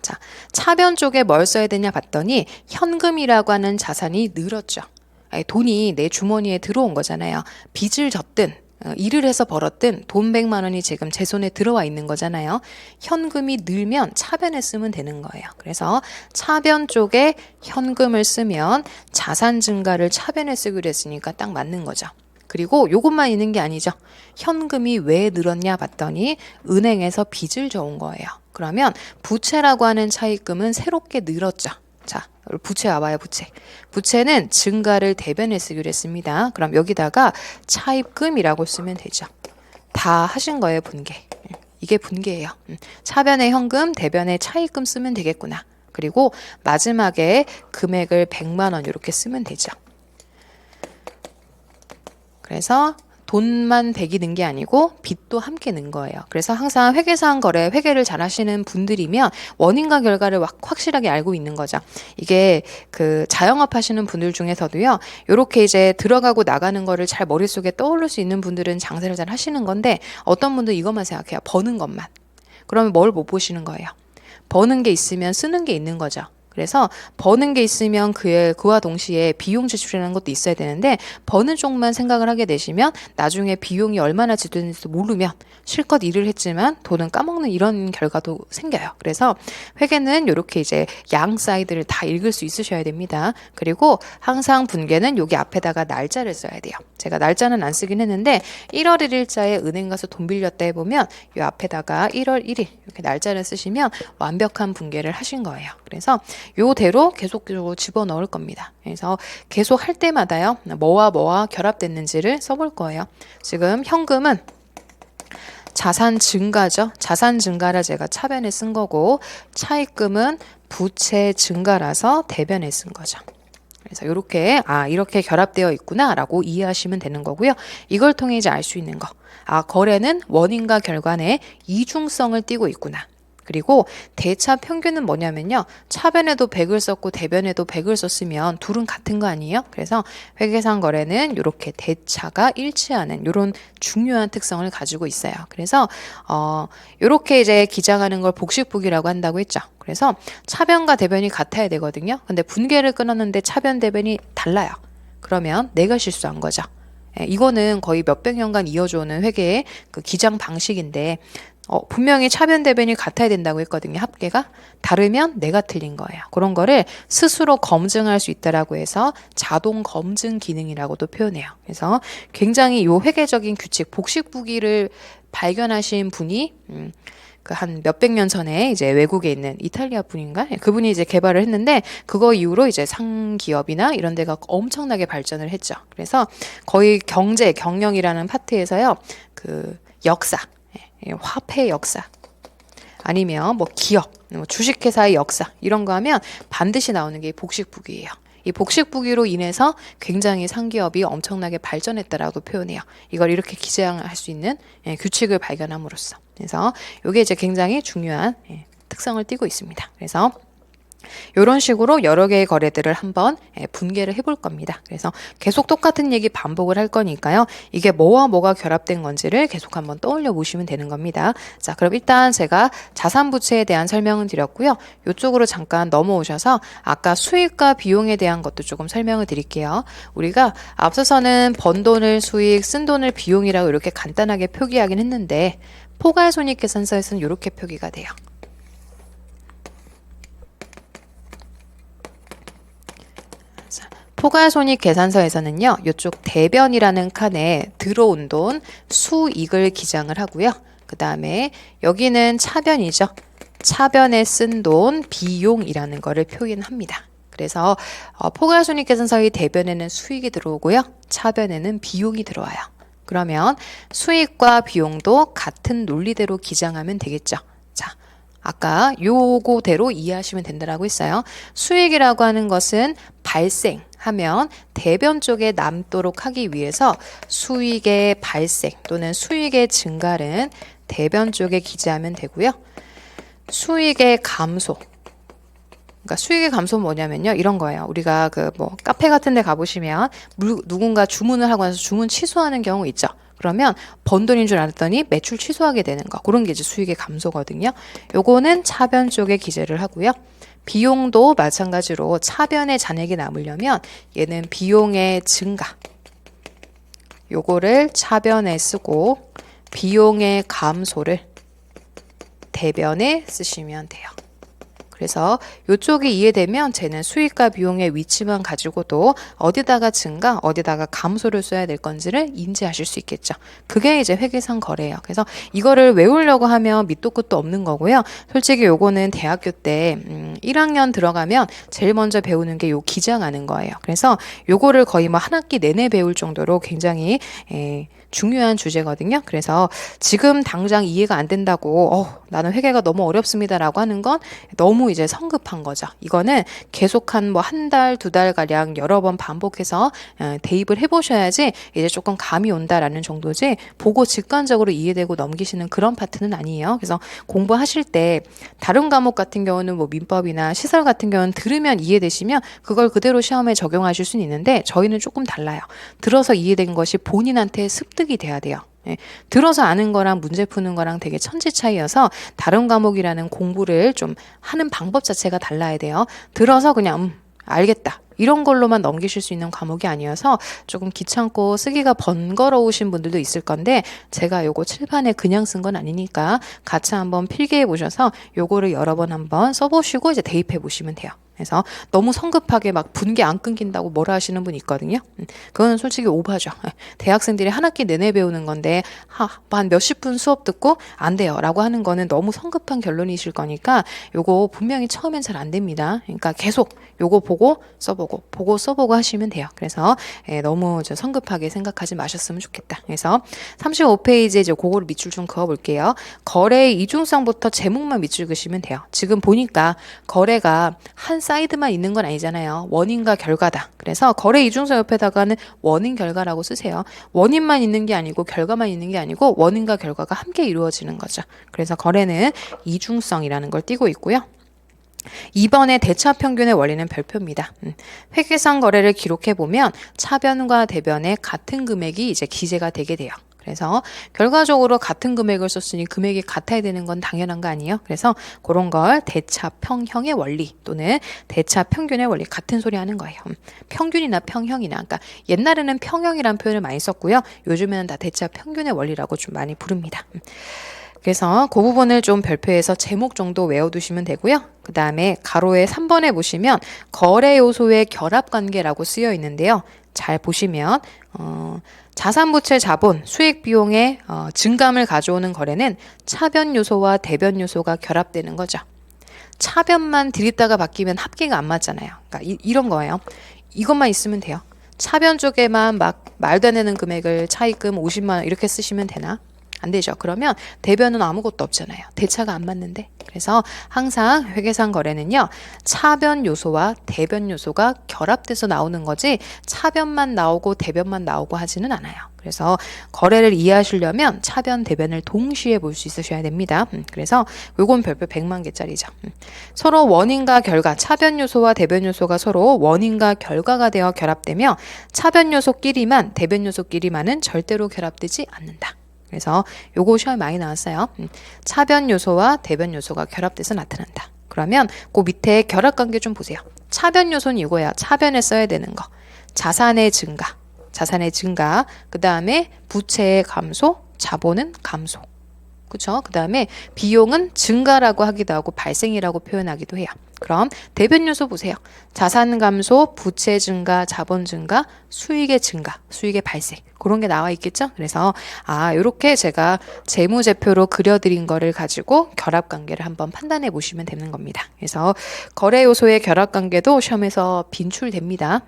자, 차변 쪽에 뭘 써야 되냐 봤더니 현금이라고 하는 자산이 늘었죠. 아니, 돈이 내 주머니에 들어온 거잖아요. 빚을 졌든 일을 해서 벌었든 돈 100만 원이 지금 제 손에 들어와 있는 거잖아요. 현금이 늘면 차변에 쓰면 되는 거예요. 그래서 차변 쪽에 현금을 쓰면 자산 증가를 차변에 쓰기로 했으니까 딱 맞는 거죠. 그리고 요것만 있는 게 아니죠. 현금이 왜 늘었냐 봤더니 은행에서 빚을 져온 거예요. 그러면 부채라고 하는 차입금은 새롭게 늘었죠. 자, 부채 와봐요, 부채. 부채는 증가를 대변에 쓰기로 했습니다. 그럼 여기다가 차입금이라고 쓰면 되죠. 다 하신 거예요, 분계. 이게 분계예요. 차변에 현금, 대변에 차입금 쓰면 되겠구나. 그리고 마지막에 금액을 100만 원 이렇게 쓰면 되죠. 그래서 돈만 100이 는 게 아니고 빚도 함께 는 거예요. 그래서 항상 회계상 거래, 회계를 잘 하시는 분들이면 원인과 결과를 확실하게 알고 있는 거죠. 이게 그 자영업 하시는 분들 중에서도요. 이렇게 이제 들어가고 나가는 거를 잘 머릿속에 떠올릴 수 있는 분들은 장사를 잘 하시는 건데 어떤 분들 이것만 생각해요. 버는 것만. 그러면 뭘 못 보시는 거예요. 버는 게 있으면 쓰는 게 있는 거죠. 그래서 버는 게 있으면 그와 동시에 비용 지출이라는 것도 있어야 되는데 버는 쪽만 생각을 하게 되시면 나중에 비용이 얼마나 지출되는지도 모르면 실컷 일을 했지만 돈은 까먹는 이런 결과도 생겨요. 그래서 회계는 이렇게 이제 양 사이드를 다 읽을 수 있으셔야 됩니다. 그리고 항상 분계는 여기 앞에다가 날짜를 써야 돼요. 제가 날짜는 안 쓰긴 했는데 1월 1일자에 은행 가서 돈 빌렸다 해보면 이 앞에다가 1월 1일 이렇게 날짜를 쓰시면 완벽한 분계를 하신 거예요. 그래서 요대로 계속적으로 집어넣을 겁니다. 그래서 계속 할 때마다요. 뭐와 결합됐는지를 써볼 거예요. 지금 현금은 자산 증가죠. 자산 증가라 제가 차변에 쓴 거고 차입금은 부채 증가라서 대변에 쓴 거죠. 그래서 이렇게 이렇게 결합되어 있구나라고 이해하시면 되는 거고요. 이걸 통해 이제 알 수 있는 거. 거래는 원인과 결과의 이중성을 띠고 있구나. 그리고 대차 평균은 뭐냐면요. 차변에도 100을 썼고 대변에도 100을 썼으면 둘은 같은 거 아니에요? 그래서 회계상 거래는 이렇게 대차가 일치하는 이런 중요한 특성을 가지고 있어요. 그래서 이렇게 이제 기장하는 걸 복식부기라고 한다고 했죠. 그래서 차변과 대변이 같아야 되거든요. 근데 분계를 끊었는데 차변 대변이 달라요. 그러면 내가 실수한 거죠. 이거는 거의 몇백 년간 이어져오는 회계의 그 기장 방식인데 분명히 차변 대변이 같아야 된다고 했거든요. 합계가 다르면 내가 틀린 거예요. 그런 거를 스스로 검증할 수 있다라고 해서 자동 검증 기능이라고도 표현해요. 그래서 굉장히 요 회계적인 규칙 복식부기를 발견하신 분이 그 한 몇백 년 전에 이제 외국에 있는 이탈리아 분인가? 그분이 이제 개발을 했는데 그거 이후로 이제 상기업이나 이런 데가 엄청나게 발전을 했죠. 그래서 거의 경제, 경영이라는 파트에서요. 그 역사, 화폐 역사 아니면 뭐 기업, 뭐 주식회사의 역사 이런 거 하면 반드시 나오는 게 복식부기예요. 이 복식부기로 인해서 굉장히 상기업이 엄청나게 발전했다라고 표현해요. 이걸 이렇게 기재할 수 있는 규칙을 발견함으로써. 그래서 이게 이제 굉장히 중요한 특성을 띠고 있습니다. 그래서 이런 식으로 여러 개의 거래들을 한번 분개를 해볼 겁니다. 그래서 계속 똑같은 얘기 반복을 할 거니까요. 이게 뭐와 뭐가 결합된 건지를 계속 한번 떠올려 보시면 되는 겁니다. 자, 그럼 일단 제가 자산부채에 대한 설명은 드렸고요. 이쪽으로 잠깐 넘어오셔서 아까 수익과 비용에 대한 것도 조금 설명을 드릴게요. 우리가 앞서서는 번 돈을 수익, 쓴 돈을 비용이라고 이렇게 간단하게 표기하긴 했는데 포괄손익계산서에서는 이렇게 표기가 돼요. 포괄손익계산서에서는요. 이쪽 대변이라는 칸에 들어온 돈 수익을 기장을 하고요. 그 다음에 여기는 차변이죠. 차변에 쓴 돈 비용이라는 거를 표현합니다. 그래서 포괄손익계산서의 대변에는 수익이 들어오고요. 차변에는 비용이 들어와요. 그러면 수익과 비용도 같은 논리대로 기장하면 되겠죠. 자, 아까 요거대로 이해하시면 된다라고 했어요. 수익이라고 하는 것은 발생하면 대변 쪽에 남도록 하기 위해서 수익의 발생 또는 수익의 증가는 대변 쪽에 기재하면 되고요. 수익의 감소. 그러니까 수익의 감소는 뭐냐면요. 이런 거예요. 우리가 그 뭐 카페 같은 데 가보시면 누군가 주문을 하고 나서 주문 취소하는 경우 있죠. 그러면 번 돈인 줄 알았더니 매출 취소하게 되는 거. 그런 게 이제 수익의 감소거든요. 요거는 차변 쪽에 기재를 하고요. 비용도 마찬가지로 차변에 잔액이 남으려면 얘는 비용의 증가. 요거를 차변에 쓰고 비용의 감소를 대변에 쓰시면 돼요. 그래서 이쪽이 이해되면 쟤는 수익과 비용의 위치만 가지고도 어디다가 증가, 어디다가 감소를 써야 될 건지를 인지하실 수 있겠죠. 그게 이제 회계상 거래예요. 그래서 이거를 외우려고 하면 밑도 끝도 없는 거고요. 솔직히 요거는 대학교 때 1학년 들어가면 제일 먼저 배우는 게 요 기장하는 거예요. 그래서 요거를 거의 뭐 한 학기 내내 배울 정도로 굉장히 중요한 주제거든요. 그래서 지금 당장 이해가 안 된다고 나는 회계가 너무 어렵습니다라고 하는 건 너무 이제 성급한 거죠. 이거는 계속 한 뭐 한 달, 두 달 가량 여러 번 반복해서 대입을 해보셔야지 이제 조금 감이 온다라는 정도지 보고 직관적으로 이해되고 넘기시는 그런 파트는 아니에요. 그래서 공부하실 때 다른 과목 같은 경우는 뭐 민법이나 시설 같은 경우는 들으면 이해되시면 그걸 그대로 시험에 적용하실 수는 있는데 저희는 조금 달라요. 들어서 이해된 것이 본인한테 습득이 돼야 돼요. 들어서 아는 거랑 문제 푸는 거랑 되게 천지 차이여서 다른 과목이라는 공부를 좀 하는 방법 자체가 달라야 돼요. 들어서 그냥 알겠다. 이런 걸로만 넘기실 수 있는 과목이 아니어서 조금 귀찮고 쓰기가 번거로우신 분들도 있을 건데 제가 요거 칠판에 그냥 쓴 건 아니니까 같이 한번 필기해 보셔서 요거를 여러 번 한번 써보시고 이제 대입해 보시면 돼요. 그래서 너무 성급하게 막 분계 안 끊긴다고 뭐라 하시는 분 있거든요. 그거는 솔직히 오바죠. 대학생들이 한 학기 내내 배우는 건데 한 몇십 분 수업 듣고 안 돼요 라고 하는 거는 너무 성급한 결론이실 거니까 요거 분명히 처음엔 잘 안 됩니다. 그러니까 계속 요거 보고 써보고 하시면 돼요. 그래서 너무 성급하게 생각하지 마셨으면 좋겠다. 그래서 35페이지에 이제 그거를 밑줄 좀 그어 볼게요. 거래의 이중성부터 제목만 밑줄 그시면 돼요. 지금 보니까 거래가 한 사이드만 있는 건 아니잖아요. 원인과 결과다. 그래서 거래 이중서 옆에다가는 원인 결과라고 쓰세요. 원인만 있는 게 아니고 결과만 있는 게 아니고 원인과 결과가 함께 이루어지는 거죠. 그래서 거래는 이중성이라는 걸 띠고 있고요. 2번의 대차 평균의 원리는 별표입니다. 회계상 거래를 기록해 보면 차변과 대변의 같은 금액이 이제 기재가 되게 돼요. 그래서 결과적으로 같은 금액을 썼으니 금액이 같아야 되는 건 당연한 거 아니에요? 그래서 그런 걸 대차 평형의 원리 또는 대차 평균의 원리 같은 소리 하는 거예요. 평균이나 평형이나 그러니까 옛날에는 평형이란 표현을 많이 썼고요. 요즘에는 다 대차 평균의 원리라고 좀 많이 부릅니다. 그래서 그 부분을 좀 별표해서 제목 정도 외워두시면 되고요. 그 다음에 가로의 3번에 보시면 거래 요소의 결합관계라고 쓰여 있는데요. 잘 보시면 자산부채 자본 수익 비용의 증감을 가져오는 거래는 차변 요소와 대변 요소가 결합되는 거죠. 차변만 들이다가 바뀌면 합계가 안 맞잖아요. 그러니까 이런 거예요. 이것만 있으면 돼요. 차변 쪽에만 막 말도 안 되는 금액을 차입금 50만 원 이렇게 쓰시면 되나? 안 되죠. 그러면 대변은 아무것도 없잖아요. 대차가 안 맞는데. 그래서 항상 회계상 거래는요. 차변 요소와 대변 요소가 결합돼서 나오는 거지 차변만 나오고 대변만 나오고 하지는 않아요. 그래서 거래를 이해하시려면 차변, 대변을 동시에 볼 수 있으셔야 됩니다. 그래서 요건 별표 100만 개짜리죠. 서로 원인과 결과, 차변 요소와 대변 요소가 서로 원인과 결과가 되어 결합되며 차변 요소끼리만, 대변 요소끼리만은 절대로 결합되지 않는다. 그래서 요거 시험에 많이 나왔어요. 차변 요소와 대변 요소가 결합돼서 나타난다. 그러면 그 밑에 결합관계 좀 보세요. 차변 요소는 이거야. 차변에 써야 되는 거. 자산의 증가, 그 다음에 부채의 감소, 자본은 감소. 그쵸? 그 다음에 비용은 증가라고 하기도 하고 발생이라고 표현하기도 해요. 그럼 대변 요소 보세요. 자산 감소, 부채 증가, 자본 증가, 수익의 증가, 수익의 발생. 그런 게 나와 있겠죠? 그래서 요렇게 제가 재무제표로 그려드린 거를 가지고 결합관계를 한번 판단해 보시면 되는 겁니다. 그래서 거래 요소의 결합관계도 시험에서 빈출됩니다.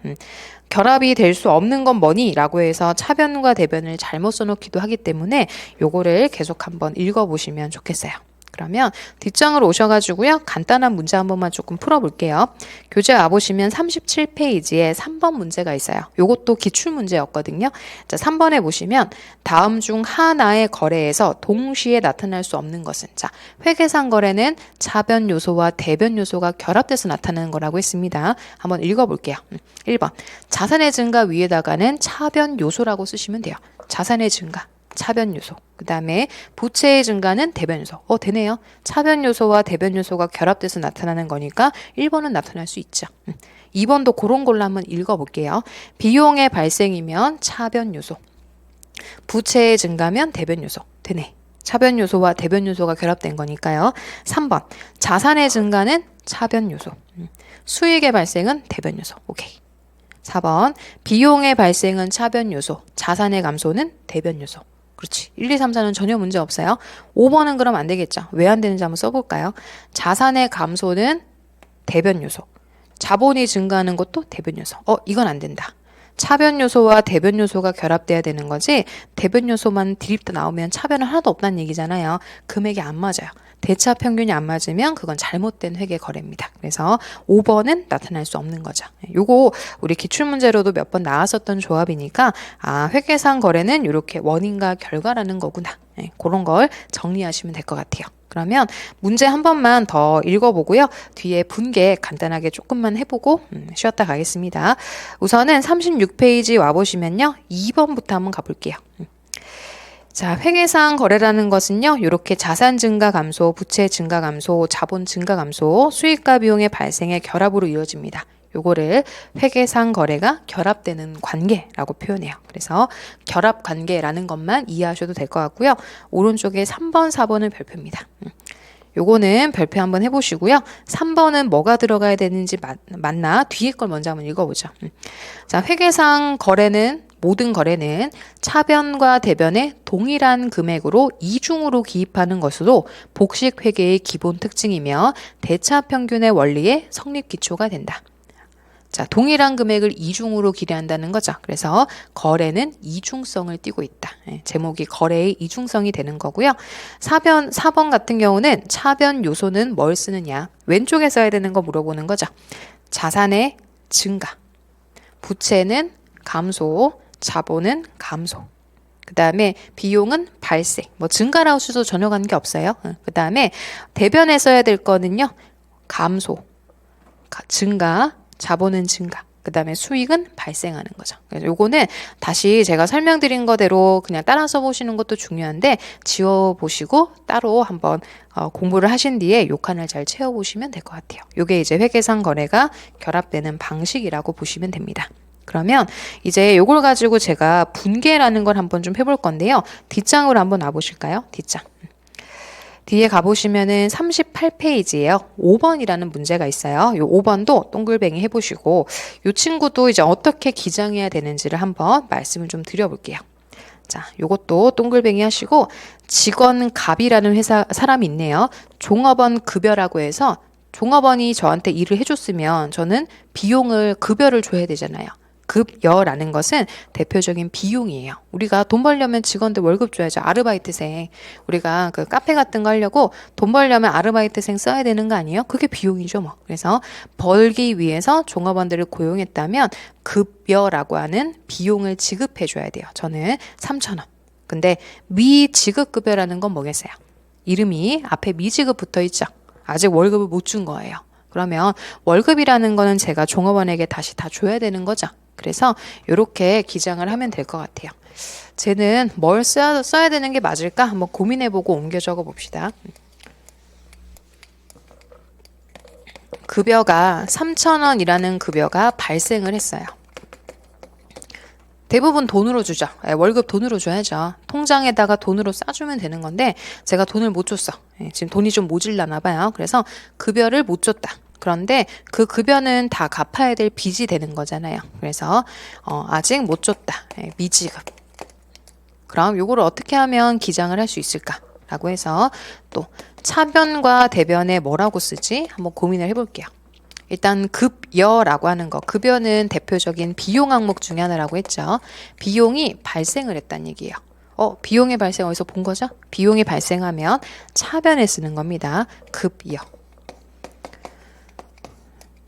결합이 될 수 없는 건 뭐니? 라고 해서 차변과 대변을 잘못 써놓기도 하기 때문에 요거를 계속 한번 읽어보시면 좋겠어요. 그러면 뒷장으로 오셔가지고요. 간단한 문제 한 번만 조금 풀어볼게요. 교재 와보시면 37페이지에 3번 문제가 있어요. 요것도 기출문제였거든요. 자, 3번에 보시면 다음 중 하나의 거래에서 동시에 나타날 수 없는 것은 자, 회계상 거래는 차변 요소와 대변 요소가 결합돼서 나타나는 거라고 했습니다. 한번 읽어볼게요. 1번 자산의 증가 위에다가는 차변 요소라고 쓰시면 돼요. 자산의 증가. 차변 요소. 그 다음에 부채의 증가는 대변 요소. 되네요. 차변 요소와 대변 요소가 결합돼서 나타나는 거니까 1번은 나타날 수 있죠. 2번도 그런 걸로 한번 읽어볼게요. 비용의 발생이면 차변 요소. 부채의 증가면 대변 요소. 되네. 차변 요소와 대변 요소가 결합된 거니까요. 3번. 자산의 증가는 차변 요소. 수익의 발생은 대변 요소. 오케이. 4번. 비용의 발생은 차변 요소. 자산의 감소는 대변 요소. 그렇지. 1, 2, 3, 4는 전혀 문제 없어요. 5번은 그럼 안 되겠죠. 왜 안 되는지 한번 써볼까요? 자산의 감소는 대변 요소. 자본이 증가하는 것도 대변 요소. 이건 안 된다. 차변 요소와 대변 요소가 결합돼야 되는 거지 대변 요소만 드립도 나오면 차변은 하나도 없다는 얘기잖아요. 금액이 안 맞아요. 대차 평균이 안 맞으면 그건 잘못된 회계 거래입니다. 그래서 5번은 나타날 수 없는 거죠. 요거 우리 기출문제로도 몇 번 나왔었던 조합이니까 회계상 거래는 이렇게 원인과 결과라는 거구나. 그런 걸 정리하시면 될 것 같아요. 그러면 문제 한 번만 더 읽어보고요. 뒤에 분계 간단하게 조금만 해보고 쉬었다 가겠습니다. 우선은 36페이지 와보시면요. 2번부터 한번 가볼게요. 자, 회계상 거래라는 것은요. 이렇게 자산 증가 감소, 부채 증가 감소, 자본 증가 감소, 수익과 비용의 발생의 결합으로 이루어집니다. 요거를 회계상 거래가 결합되는 관계라고 표현해요. 그래서 결합 관계라는 것만 이해하셔도 될 것 같고요. 오른쪽에 3번, 4번은 별표입니다. 요거는 별표 한번 해보시고요. 3번은 뭐가 들어가야 되는지 맞나? 뒤에 걸 먼저 한번 읽어보죠. 자, 회계상 거래는 모든 거래는 차변과 대변의 동일한 금액으로 이중으로 기입하는 것으로 복식 회계의 기본 특징이며 대차 평균의 원리의 성립 기초가 된다. 자, 동일한 금액을 이중으로 기재한다는 거죠. 그래서 거래는 이중성을 띠고 있다. 제목이 거래의 이중성이 되는 거고요. 4번 같은 경우는 차변 요소는 뭘 쓰느냐. 왼쪽에 써야 되는 거 물어보는 거죠. 자산의 증가, 부채는 감소, 자본은 감소. 그 다음에 비용은 발생, 뭐 증가라고 수도 전혀 관계 없어요. 그 다음에 대변에 써야 될 거는요. 감소, 증가, 자본은 증가. 그 다음에 수익은 발생하는 거죠. 그래서 요거는 다시 제가 설명드린 거대로 그냥 따라서 보시는 것도 중요한데 지워보시고 따로 한번 공부를 하신 뒤에 요 칸을 잘 채워보시면 될 것 같아요. 요게 이제 회계상 거래가 결합되는 방식이라고 보시면 됩니다. 그러면 이제 요걸 가지고 제가 분계라는 걸 한번 좀 해볼 건데요. 뒷장으로 한번 와보실까요? 뒷장. 뒤에 가보시면은 38페이지예요. 5번이라는 문제가 있어요. 요 5번도 동글뱅이 해보시고 요 친구도 이제 어떻게 기장해야 되는지를 한번 말씀을 좀 드려볼게요. 자, 요것도 동글뱅이 하시고 직원갑이라는 회사 사람이 있네요. 종업원 급여라고 해서 종업원이 저한테 일을 해줬으면 저는 비용을 급여를 줘야 되잖아요. 급여라는 것은 대표적인 비용이에요. 우리가 돈 벌려면 직원들 월급 줘야죠. 아르바이트생. 우리가 그 카페 같은 거 하려고 돈 벌려면 아르바이트생 써야 되는 거 아니에요? 그게 비용이죠, 뭐. 그래서 벌기 위해서 종업원들을 고용했다면 급여라고 하는 비용을 지급해 줘야 돼요. 저는 3,000원. 근데 미지급급여라는 건 뭐겠어요? 이름이 앞에 미지급 붙어 있죠. 아직 월급을 못 준 거예요. 그러면 월급이라는 거는 제가 종업원에게 다시 다 줘야 되는 거죠. 그래서 이렇게 기장을 하면 될 것 같아요. 쟤는 뭘 써야 되는 게 맞을까? 한번 고민해보고 옮겨 적어 봅시다. 급여가 3,000원이라는 급여가 발생을 했어요. 대부분 돈으로 주죠. 월급 돈으로 줘야죠. 통장에다가 돈으로 싸주면 되는 건데 제가 돈을 못 줬어. 지금 돈이 좀 모질라나 봐요. 그래서 급여를 못 줬다. 그런데 그 급여는 다 갚아야 될 빚이 되는 거잖아요. 그래서 아직 못 줬다. 미지급. 그럼 요거를 어떻게 하면 기장을 할 수 있을까? 라고 해서 또 차변과 대변에 뭐라고 쓰지? 한번 고민을 해볼게요. 일단 급여라고 하는 거. 급여는 대표적인 비용 항목 중에 하나라고 했죠. 비용이 발생을 했다는 얘기예요. 비용의 발생 어디서 본 거죠? 비용이 발생하면 차변에 쓰는 겁니다. 급여.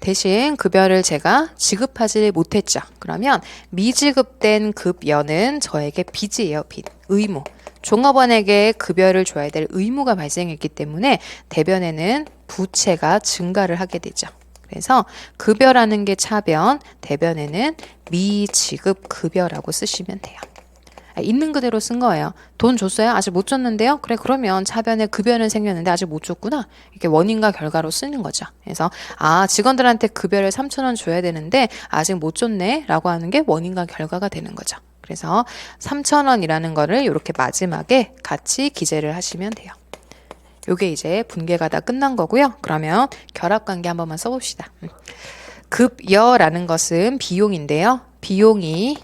대신 급여를 제가 지급하지 못했죠. 그러면 미지급된 급여는 저에게 빚이에요. 빚. 의무. 종업원에게 급여를 줘야 될 의무가 발생했기 때문에 대변에는 부채가 증가를 하게 되죠. 그래서 급여라는 게 차변, 대변에는 미지급 급여라고 쓰시면 돼요. 있는 그대로 쓴 거예요. 돈 줬어요? 아직 못 줬는데요? 그래, 그러면 차변에 급여는 생겼는데 아직 못 줬구나. 이렇게 원인과 결과로 쓰는 거죠. 그래서 직원들한테 급여를 3,000원 줘야 되는데 아직 못 줬네 라고 하는 게 원인과 결과가 되는 거죠. 그래서 3,000원이라는 거를 이렇게 마지막에 같이 기재를 하시면 돼요. 요게 이제 분계가 다 끝난 거고요. 그러면 결합관계 한 번만 써봅시다. 급여라는 것은 비용인데요. 비용이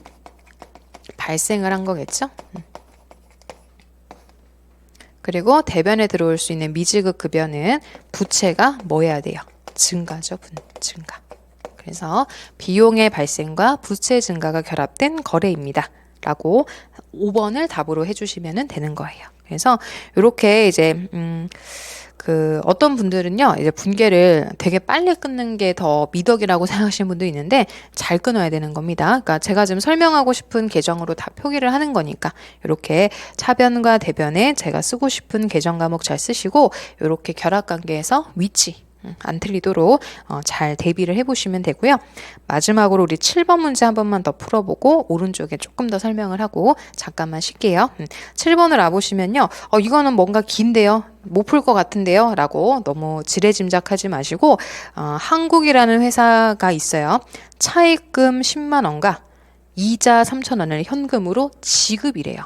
발생을 한 거겠죠. 그리고 대변에 들어올 수 있는 미지급 급여는 부채가 뭐 해야 돼요? 증가죠. 증가. 그래서 비용의 발생과 부채 증가가 결합된 거래입니다. 라고 5번을 답으로 해주시면 되는 거예요. 그래서 이렇게 이제 어떤 분들은요, 이제 분계를 되게 빨리 끊는 게 더 미덕이라고 생각하시는 분도 있는데 잘 끊어야 되는 겁니다. 그러니까 제가 지금 설명하고 싶은 계정으로 다 표기를 하는 거니까 이렇게 차변과 대변에 제가 쓰고 싶은 계정 과목 잘 쓰시고 이렇게 결합 관계에서 위치 안 틀리도록 잘 대비를 해보시면 되고요. 마지막으로 우리 7번 문제 한 번만 더 풀어보고 오른쪽에 조금 더 설명을 하고 잠깐만 쉴게요. 7번을 와보시면요. 이거는 뭔가 긴데요. 못 풀 것 같은데요. 라고 너무 지레짐작하지 마시고 한국이라는 회사가 있어요. 차입금 10만 원과 이자 3,000원을 현금으로 지급이래요.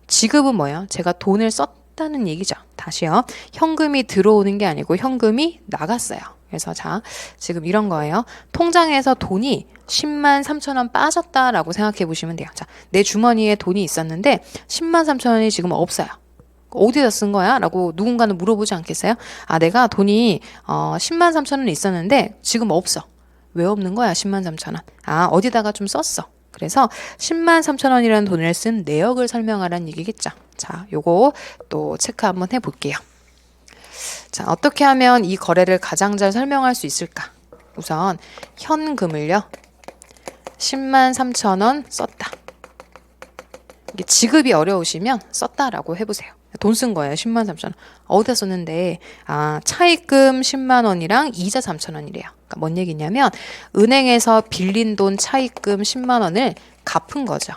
지급은 뭐예요? 제가 돈을 썼다는 얘기죠. 다시요. 현금이 들어오는 게 아니고 현금이 나갔어요. 그래서 자, 지금 이런 거예요. 통장에서 돈이 10만 3천 원 빠졌다라고 생각해 보시면 돼요. 자, 내 주머니에 돈이 있었는데 10만 3천 원이 지금 없어요. 어디다 쓴 거야? 라고 누군가는 물어보지 않겠어요? 내가 돈이 10만 3천 원 있었는데 지금 없어. 왜 없는 거야? 10만 3천 원. 아, 어디다가 좀 썼어. 그래서 10만 3천 원이라는 돈을 쓴 내역을 설명하라는 얘기겠죠. 자, 요거 또 체크 한번 해볼게요. 자, 어떻게 하면 이 거래를 가장 잘 설명할 수 있을까? 우선 현금을요. 10만 3천 원 썼다. 이게 지급이 어려우시면 썼다라고 해보세요. 돈 쓴 거예요. 10만 3천 원. 어디다 썼는데 차입금 10만 원이랑 이자 3천 원이래요. 그러니까 뭔 얘기냐면 은행에서 빌린 돈 차입금 10만 원을 갚은 거죠.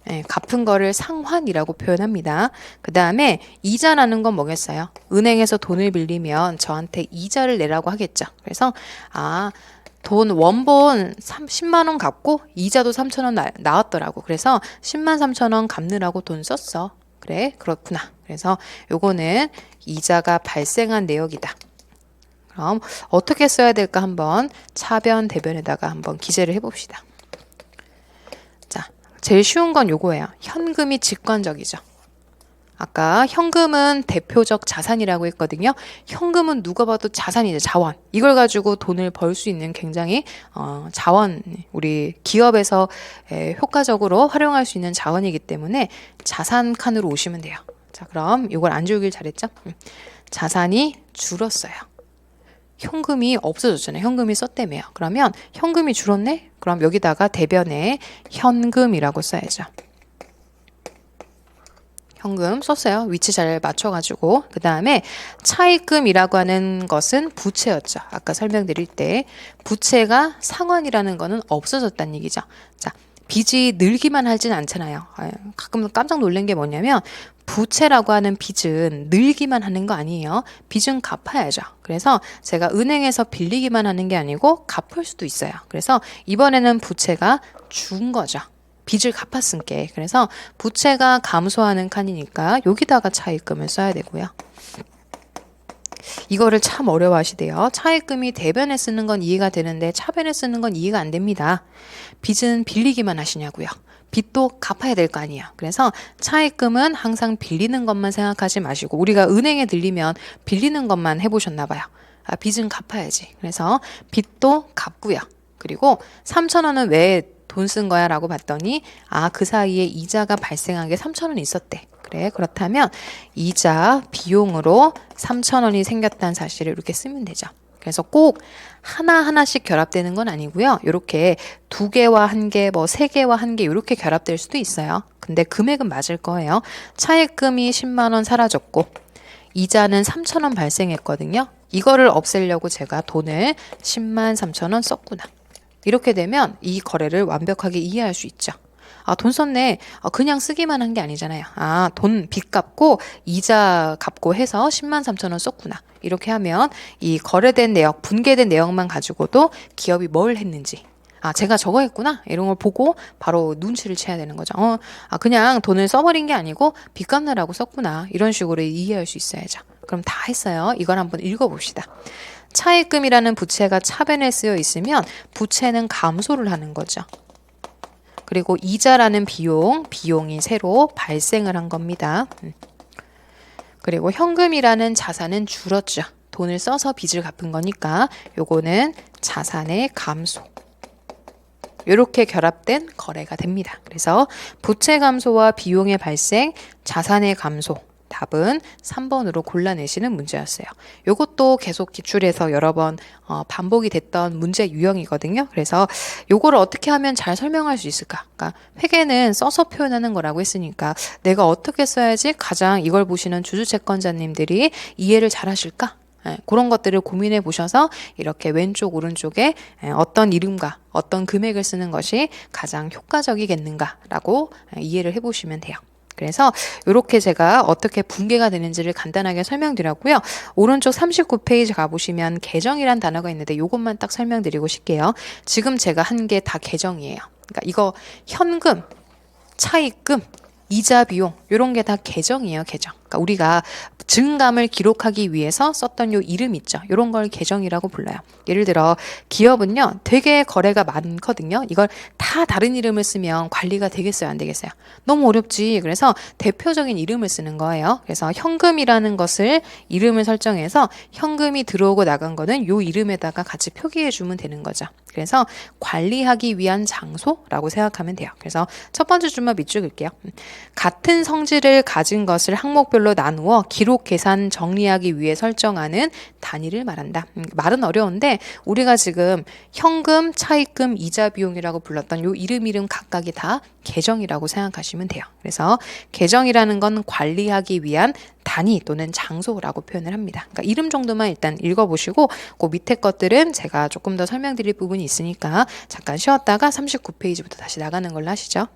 네, 갚은 거를 상환이라고 표현합니다. 그 다음에 이자라는 건 뭐겠어요? 은행에서 돈을 빌리면 저한테 이자를 내라고 하겠죠. 그래서 돈 원본 10만 원 갚고 이자도 3천 원 나왔더라고. 그래서 10만 3천 원 갚느라고 돈 썼어. 그래, 그렇구나. 그래서 요거는 이자가 발생한 내역이다. 그럼 어떻게 써야 될까 한번 차변 대변에다가 한번 기재를 해봅시다. 자, 제일 쉬운 건 요거예요. 현금이 직관적이죠. 아까 현금은 대표적 자산이라고 했거든요. 현금은 누가 봐도 자산이죠. 자원. 이걸 가지고 돈을 벌 수 있는 굉장히 자원, 우리 기업에서 효과적으로 활용할 수 있는 자원이기 때문에 자산 칸으로 오시면 돼요. 자, 그럼 이걸 안 지우길 잘했죠? 자산이 줄었어요. 현금이 없어졌잖아요. 현금이 썼다며요. 그러면 현금이 줄었네? 그럼 여기다가 대변에 현금이라고 써야죠. 현금 썼어요. 위치 잘 맞춰가지고. 그 다음에 차입금이라고 하는 것은 부채였죠. 아까 설명드릴 때 부채가 상환이라는 거는 없어졌다는 얘기죠. 자, 빚이 늘기만 하진 않잖아요. 가끔 깜짝 놀란 게 뭐냐면 부채라고 하는 빚은 늘기만 하는 거 아니에요. 빚은 갚아야죠. 그래서 제가 은행에서 빌리기만 하는 게 아니고 갚을 수도 있어요. 그래서 이번에는 부채가 준 거죠. 빚을 갚았으니까. 그래서 부채가 감소하는 칸이니까 여기다가 차입금을 써야 되고요. 이거를 참 어려워하시대요. 차입금이 대변에 쓰는 건 이해가 되는데 차변에 쓰는 건 이해가 안 됩니다. 빚은 빌리기만 하시냐고요. 빚도 갚아야 될 거 아니에요. 그래서 차입금은 항상 빌리는 것만 생각하지 마시고 우리가 은행에 들리면 빌리는 것만 해보셨나 봐요. 빚은 갚아야지. 그래서 빚도 갚고요. 그리고 3천 원은 왜 돈 쓴 거야 라고 봤더니 그 사이에 이자가 발생한 게 3천 원이 있었대. 그래, 그렇다면 이자 비용으로 3천 원이 생겼다는 사실을 이렇게 쓰면 되죠. 그래서 꼭 하나하나씩 결합되는 건 아니고요. 이렇게 2개와 1개, 뭐 3개와 1개 이렇게 결합될 수도 있어요. 근데 금액은 맞을 거예요. 차입금이 10만 원 사라졌고 이자는 3천 원 발생했거든요. 이거를 없애려고 제가 돈을 10만 3천 원 썼구나. 이렇게 되면 이 거래를 완벽하게 이해할 수 있죠. 돈 썼네. 그냥 쓰기만 한 게 아니잖아요. 돈 빚 갚고 이자 갚고 해서 10만 3천 원 썼구나. 이렇게 하면 이 거래된 내역, 분개된 내역만 가지고도 기업이 뭘 했는지. 제가 저거 했구나. 이런 걸 보고 바로 눈치를 채야 되는 거죠. 그냥 돈을 써버린 게 아니고 빚 갚느라고 썼구나. 이런 식으로 이해할 수 있어야죠. 그럼 다 했어요. 이걸 한번 읽어봅시다. 차입금이라는 부채가 차변에 쓰여 있으면 부채는 감소를 하는 거죠. 그리고 이자라는 비용이 새로 발생을 한 겁니다. 그리고 현금이라는 자산은 줄었죠. 돈을 써서 빚을 갚은 거니까 요거는 자산의 감소. 이렇게 결합된 거래가 됩니다. 그래서 부채 감소와 비용의 발생, 자산의 감소. 답은 3번으로 골라내시는 문제였어요. 이것도 계속 기출해서 여러 번 반복이 됐던 문제 유형이거든요. 그래서 요거를 어떻게 하면 잘 설명할 수 있을까? 그러니까 회계는 써서 표현하는 거라고 했으니까 내가 어떻게 써야지 가장 이걸 보시는 주주채권자님들이 이해를 잘 하실까? 그런 것들을 고민해 보셔서 이렇게 왼쪽 오른쪽에 어떤 이름과 어떤 금액을 쓰는 것이 가장 효과적이겠는가라고 이해를 해보시면 돼요. 그래서 이렇게 제가 어떻게 분개가 되는지를 간단하게 설명드렸고요. 오른쪽 39페이지 가보시면 계정이란 단어가 있는데 이것만 딱 설명드리고 싶게요. 지금 제가 한 게 다 계정이에요. 그러니까 이거 현금, 차입금, 이자 비용 요런 게 다 계정이에요, 계정. 그러니까 우리가 증감을 기록하기 위해서 썼던 요 이름 있죠. 요런 걸 계정이라고 불러요. 예를 들어 기업은요, 되게 거래가 많거든요. 이걸 다 다른 이름을 쓰면 관리가 되겠어요, 안 되겠어요? 너무 어렵지. 그래서 대표적인 이름을 쓰는 거예요. 그래서 현금이라는 것을 이름을 설정해서 현금이 들어오고 나간 거는 요 이름에다가 같이 표기해 주면 되는 거죠. 그래서 관리하기 위한 장소라고 생각하면 돼요. 그래서 첫 번째 줄만 밑줄 그을게요. 같은 성질을 가진 것을 항목별로 나누어 기록, 계산, 정리하기 위해 설정하는 단위를 말한다. 말은 어려운데 우리가 지금 현금, 차입금, 이자 비용이라고 불렀던 요 이름 각각이 다 계정이라고 생각하시면 돼요. 그래서 계정이라는 건 관리하기 위한 단위 또는 장소라고 표현을 합니다. 그러니까 이름 정도만 일단 읽어보시고 그 밑에 것들은 제가 조금 더 설명드릴 부분이 있으니까 잠깐 쉬었다가 39페이지부터 다시 나가는 걸로 하시죠.